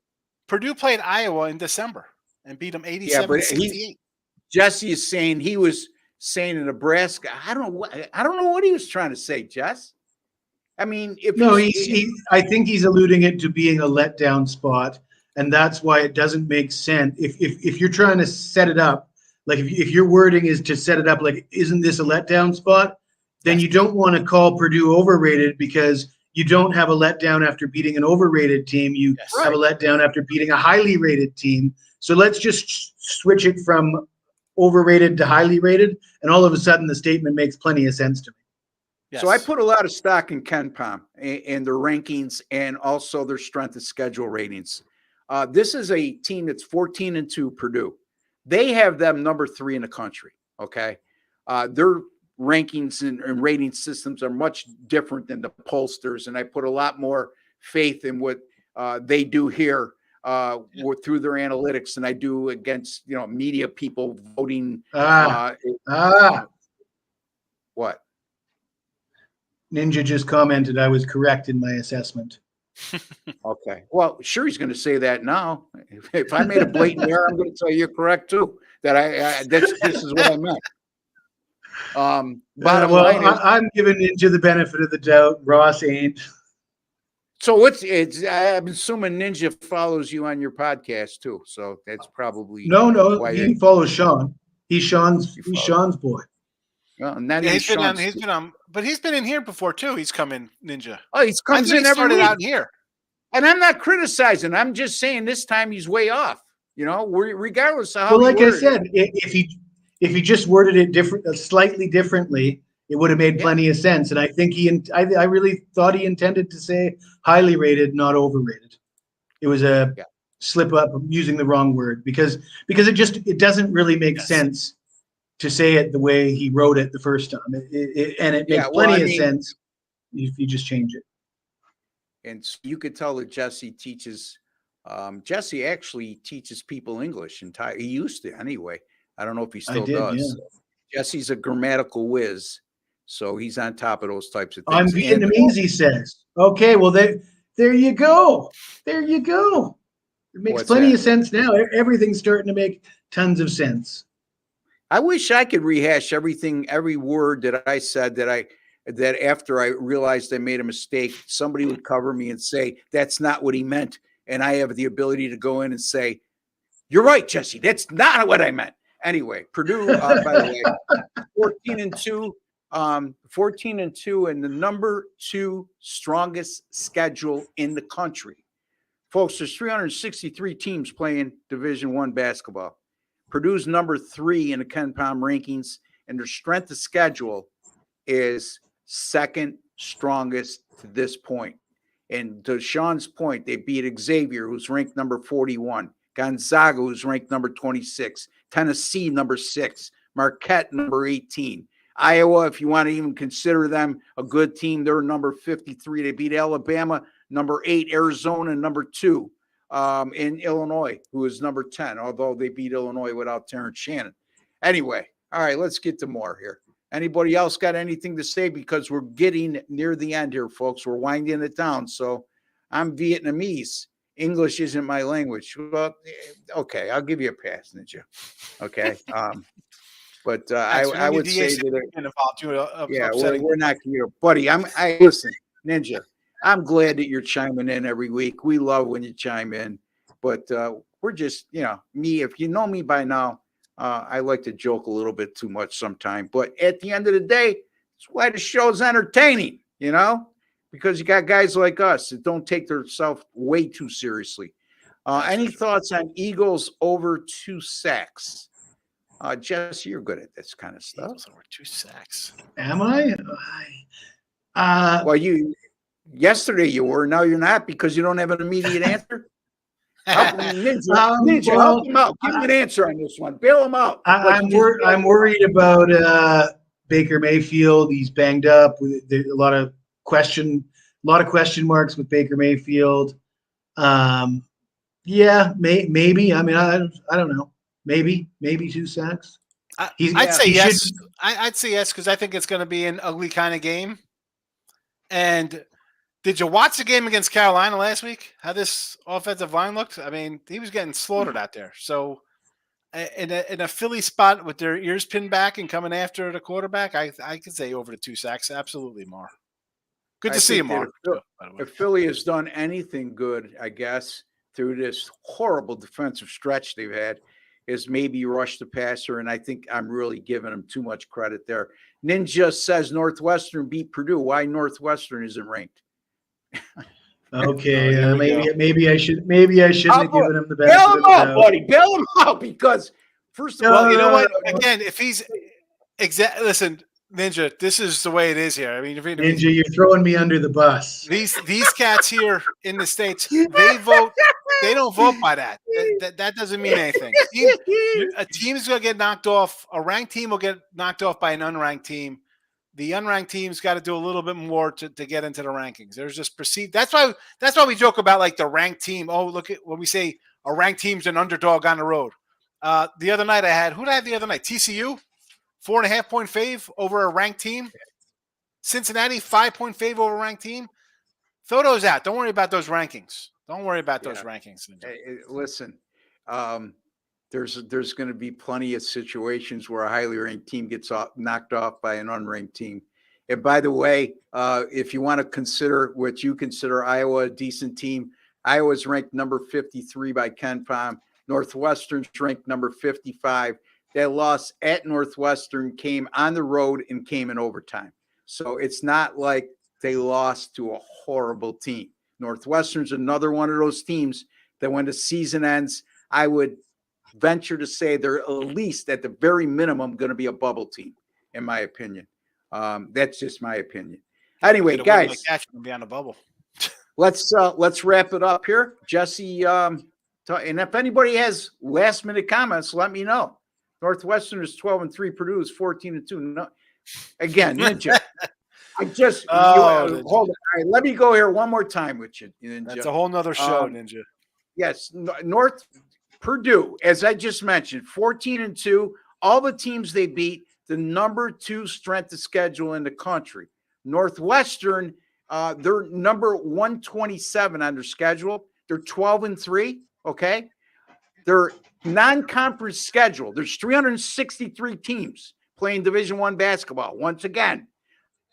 Purdue played Iowa in December and beat them 87-68. Jesse is saying he was saying in Nebraska. I don't know what he was trying to say, Jess. I mean, I think he's alluding it to being a letdown spot, and that's why it doesn't make sense. If you're trying to set it up, like if your wording is to set it up, like, isn't this a letdown spot? Then you don't want to call Purdue overrated, because you don't have a letdown after beating an overrated team. You have a letdown after beating a highly rated team. So let's just switch it from overrated to highly rated, and all of a sudden the statement makes plenty of sense to me. Yes. So I put a lot of stock in KenPom and their rankings, and also their strength of schedule ratings. This is a team that's 14-2, Purdue. They have them number 3 in the country. Okay. Their rankings and rating systems are much different than the pollsters, and I put a lot more faith in what they do here through their analytics than I do against media people voting. What? Ninja just commented I was correct in my assessment. Okay. Well, sure, he's going to say that now. If I made a blatant error, I'm going to tell you you're correct too. That this is what I meant. Bottom line is, I'm giving Ninja the benefit of the doubt. Ross ain't. So it's I'm assuming Ninja follows you on your podcast too. So that's probably no. why He follows Sean. He's Sean's boy. Well, and then he's been on, but he's been in here before too. He's come in, Ninja. Oh, he comes in every week. Out in here. And I'm not criticizing. I'm just saying this time he's way off. You know, regardless of how. Well, like I said, if he just worded it slightly differently, it would have made plenty of sense. And I think I really thought he intended to say highly rated, not overrated. It was a slip up using the wrong word because it doesn't really make sense to say it the way he wrote it the first time. It makes plenty of sense if you just change it. And so you could tell that Jesse teaches. Jesse actually teaches people English and Thai. He used to anyway. I don't know if he still does. Yeah. Jesse's a grammatical whiz, so he's on top of those types of things. I'm Vietnamese, he says. Okay, well there you go. There you go. It makes plenty of sense now. Everything's starting to make tons of sense. I wish I could rehash every word that I said that after I realized I made a mistake, somebody would cover me and say, that's not what he meant. And I have the ability to go in and say, you're right, Jesse, that's not what I meant. Anyway, Purdue, by the way, 14-2 and the number 2 strongest schedule in the country. Folks, there's 363 teams playing Division I basketball. Purdue's number 3 in the KenPom rankings, and their strength of schedule is second strongest to this point. And to Sean's point, they beat Xavier, who's ranked number 41, Gonzaga, who's ranked number 26, Tennessee, number 6, Marquette, number 18. Iowa, if you want to even consider them a good team, they're number 53. They beat Alabama, number 8, Arizona, number 2, in Illinois, who is number 10, although they beat Illinois without Terrence Shannon. Anyway, all right, let's get to more here. Anybody else got anything to say? Because we're getting near the end here, folks. We're winding it down. So I'm Vietnamese. English isn't my language. Well, okay, I'll give you a pass, Ninja. Okay. But I would say that we're not here, buddy. Listen, Ninja. I'm glad that you're chiming in every week. We love when you chime in, but we're just, me. If you know me by now, I like to joke a little bit too much sometimes. But at the end of the day, that's why the show's entertaining, because you got guys like us that don't take themselves way too seriously. Any thoughts on Eagles over 2 sacks? Jesse, you're good at this kind of stuff. Eagles over 2 sacks. Am I? Well, yesterday you were. Now you're not because you don't have an immediate answer. Ninja, help him out. Give him an answer on this one. Bail him out. I'm worried about Baker Mayfield. He's banged up. There's a lot of question marks with Baker Mayfield. Yeah, maybe. I mean, I don't know. Maybe 2 sacks. I'd say yes. I'd say yes because I think it's going to be an ugly kind of game. And did you watch the game against Carolina last week? How this offensive line looked? I mean, he was getting slaughtered out there. So in a Philly spot with their ears pinned back and coming after the quarterback, I could say over to 2 sacks. Absolutely, Mar. Good to see you, Mar. If Philly has done anything good, I guess, through this horrible defensive stretch they've had, is maybe rush the passer, and I think I'm really giving them too much credit there. Ninja says Northwestern beat Purdue. Why Northwestern isn't ranked? Okay, maybe I shouldn't have given him the benefit. Bail him out, buddy. Bail him out because first of all, you know what? Again, if he's listen, Ninja, this is the way it is here. I mean, Ninja, you're throwing me under the bus. These cats here in the States, they vote. They don't vote by that. That doesn't mean anything. A team is going to get knocked off. A ranked team will get knocked off by an unranked team. The unranked team's got to do a little bit more to get into the rankings. There's just perceived. That's why we joke about like the ranked team. Oh, look at when we say a ranked team's an underdog on the road. The other night who did I have the other night? TCU, 4.5-point fave over a ranked team. Cincinnati, 5-point fave over a ranked team. throw those out. Don't worry about those rankings. Don't worry about those rankings. Listen, there's going to be plenty of situations where a highly ranked team gets knocked off by an unranked team. And by the way, if you want to consider what you consider Iowa a decent team, Iowa's ranked number 53 by KenPom. Northwestern's ranked number 55. That loss at Northwestern came on the road and came in overtime. So it's not like they lost to a horrible team. Northwestern's another one of those teams that when the season ends, I would venture to say they're at least at the very minimum going to be a bubble team, in my opinion. That's just my opinion. Anyway, guys, be on a bubble. let's wrap it up here. Jesse, and if anybody has last minute comments, let me know. Northwestern is 12-3. Purdue is 14-2. No, again, Ninja. I just hold on. All right, let me go here one more time with you, Ninja. That's a whole nother show, Ninja. Yes, Purdue, as I just mentioned, 14-2. All the teams they beat, the number 2 strength of schedule in the country. Northwestern, they're number 127 on their schedule. They're 12-3. Okay, their non-conference schedule. There's 363 teams playing Division I basketball. Once again,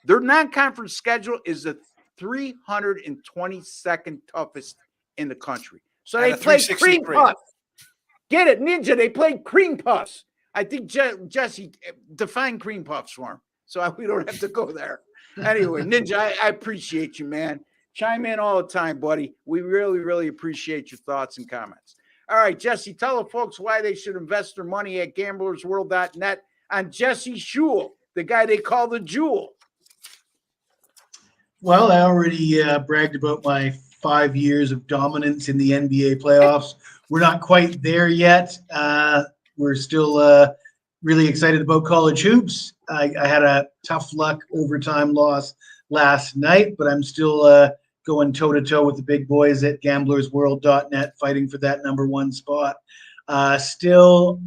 their non-conference schedule is the 322nd toughest in the country. So they play cream puffs. Get it, Ninja? They played cream puffs. I think Jesse defined cream puffs for him, so we don't have to go there. Anyway, Ninja, I appreciate you, man. Chime in all the time, buddy. We really, really appreciate your thoughts and comments. All right, Jesse, tell the folks why they should invest their money at gamblersworld.net on Jesse Schule, the guy they call the Jewel. Well, I already bragged about my 5 years of dominance in the NBA playoffs. We're not quite there yet. We're still really excited about college hoops. I had a tough luck overtime loss last night, but I'm still going toe-to-toe with the big boys at gamblersworld.net, fighting for that number 1 spot. Still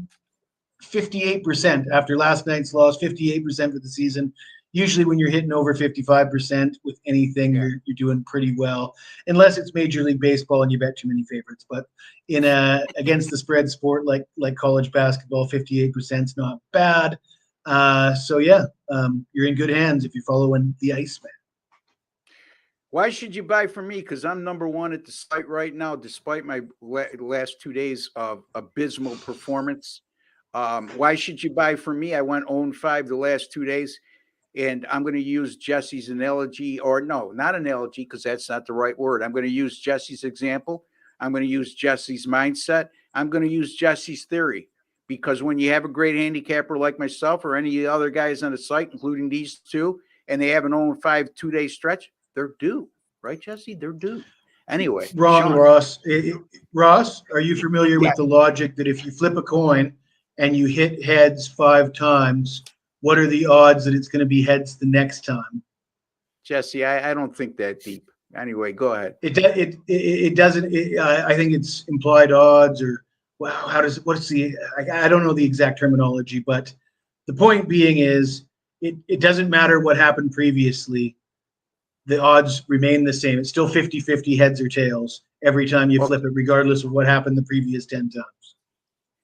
58% after last night's loss, 58% for the season. Usually when you're hitting over 55% with anything, you're doing pretty well, unless it's Major League Baseball and you bet too many favorites. But in a against the spread sport like college basketball, 58% is not bad. So you're in good hands if you're following the Iceman. Why should you buy from me? Because I'm number 1 at the site right now, despite my last 2 days of abysmal performance. Why should you buy from me? I went 0-5 the last 2 days. And I'm going to use Jesse's analogy, or no, not analogy, because that's not the right word. I'm going to use Jesse's example. I'm going to use Jesse's mindset. I'm going to use Jesse's theory. Because when you have a great handicapper like myself or any of the other guys on the site, including these two, and they have an 0-5 2-day stretch, they're due. Right, Jesse? They're due. Anyway. Wrong, Sean. Ross. Ross, are you familiar with the logic that if you flip a coin and you hit heads 5 times, what are the odds that it's going to be heads the next time? Jesse, I don't think that deep. Anyway, go ahead. It doesn't. I think it's implied odds, or wow. I don't know the exact terminology, but the point being is it doesn't matter what happened previously. The odds remain the same. It's still 50-50 heads or tails every time you flip it, regardless of what happened the previous 10 times.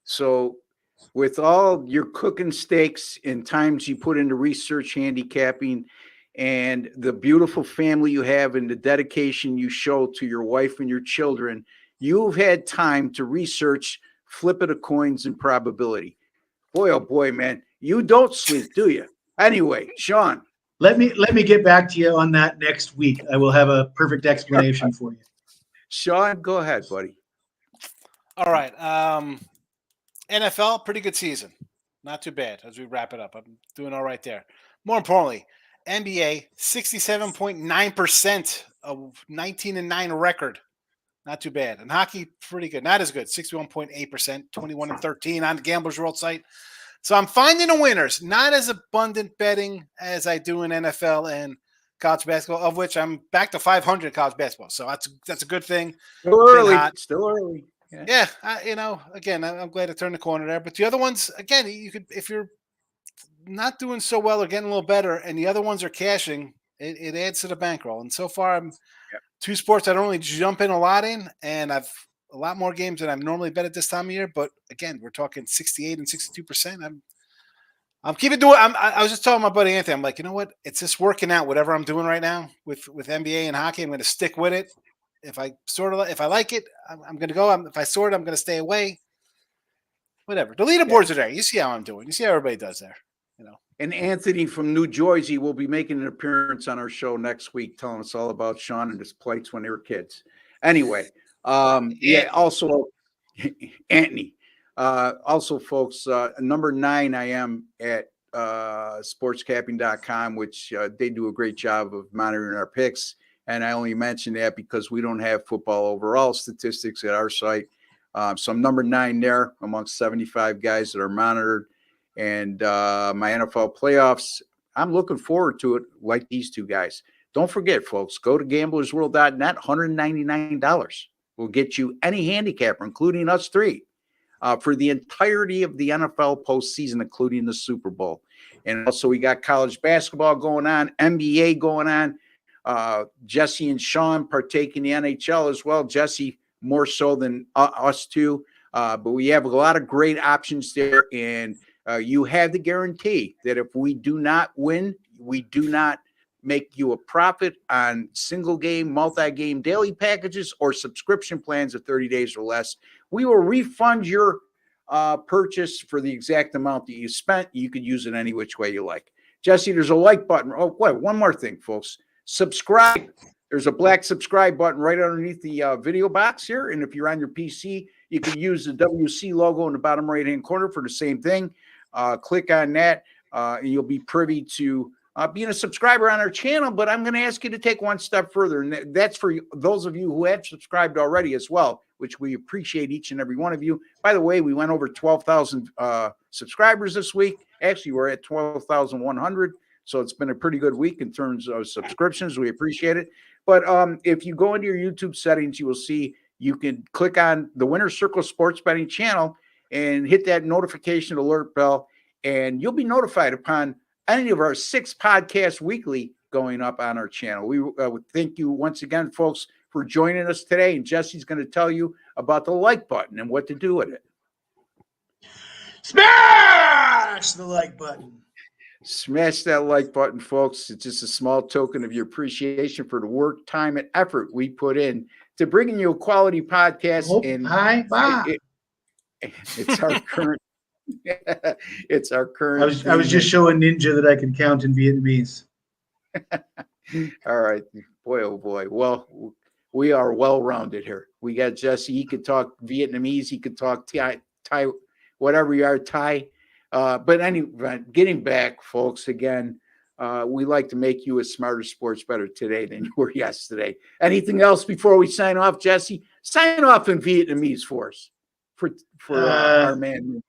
So, with all your cooking steaks and times you put into research handicapping and the beautiful family you have and the dedication you show to your wife and your children, you've had time to research flip of the coins and probability. Boy, oh boy, man, you don't sleep, do you? Anyway, Sean. Let me get back to you on that next week. I will have a perfect explanation for you. Sean, go ahead, buddy. All right. NFL, pretty good season. Not too bad as we wrap it up. I'm doing all right there. More importantly, NBA, 67.9% of 19-9 record. Not too bad. And hockey, pretty good. Not as good. 61.8%, 21-13 on the Gamblers World site. So I'm finding the winners. Not as abundant betting as I do in NFL and college basketball, of which I'm back to 500 college basketball. So that's a good thing. Still early. Yeah, again, I'm glad to turn the corner there. But the other ones, again, you could, if you're not doing so well or getting a little better, and the other ones are cashing, it adds to the bankroll. And so far, I'm two sports I don't really jump in a lot in, and I've a lot more games than I've normally bet at this time of year. But again, we're talking 68 and 62%. I'm keeping doing. I was just telling my buddy Anthony, I'm like, you know what? It's just working out. Whatever I'm doing right now with NBA and hockey, I'm going to stick with it. If I like it, I'm going to go. If I sort it, I'm going to stay away. Whatever. The leaderboards are there. You see how I'm doing. You see how everybody does there. You know. And Anthony from New Jersey will be making an appearance on our show next week, telling us all about Sean and his plights when they were kids. Anyway, also Anthony. Also, folks, number 9, I am at sportscapping.com, which they do a great job of monitoring our picks. And I only mention that because we don't have football overall statistics at our site. So I'm number 9 there amongst 75 guys that are monitored. And my NFL playoffs, I'm looking forward to it like these two guys. Don't forget, folks, go to gamblersworld.net, $199 will get you any handicapper, including us three, for the entirety of the NFL postseason, including the Super Bowl. And also we got college basketball going on, NBA going on. Jesse and Sean partake in the NHL as well. Jesse more so than us two. But we have a lot of great options there. And you have the guarantee that if we do not win, we do not make you a profit on single game, multi-game daily packages or subscription plans of 30 days or less. We will refund your purchase for the exact amount that you spent. You could use it any which way you like. Jesse, there's a like button. Oh, wait, one more thing, folks. Subscribe. There's a black subscribe button right underneath the video box here. And if you're on your PC, you can use the WC logo in the bottom right-hand corner for the same thing. Click on that, and you'll be privy to being a subscriber on our channel. But I'm going to ask you to take one step further, and that's for those of you who have subscribed already as well, which we appreciate each and every one of you. By the way, we went over 12,000 subscribers this week. Actually, we're at 12,100. So it's been a pretty good week in terms of subscriptions. We appreciate it. But if you go into your YouTube settings, you will see you can click on the Winner's Circle Sports Betting channel and hit that notification alert bell, and you'll be notified upon any of our 6 podcasts weekly going up on our channel. We thank you once again, folks, for joining us today. And Jesse's going to tell you about the like button and what to do with it. Smash the like button. Smash that like button, folks. It's just a small token of your appreciation for the work, time, and effort we put in to bringing you a quality podcast. It's our current. It's our current. I was just showing Ninja that I can count in Vietnamese. All right, boy, oh boy. Well, we are well-rounded here. We got Jesse. He could talk Vietnamese. He could talk Thai, whatever you are, Thai. But anyway, getting back, folks, again, we like to make you a smarter sports better today than you were yesterday. Anything else before we sign off, Jesse? Sign off in Vietnamese for us, for our man.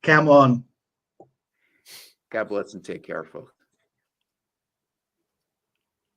Come on. God bless and take care, folks.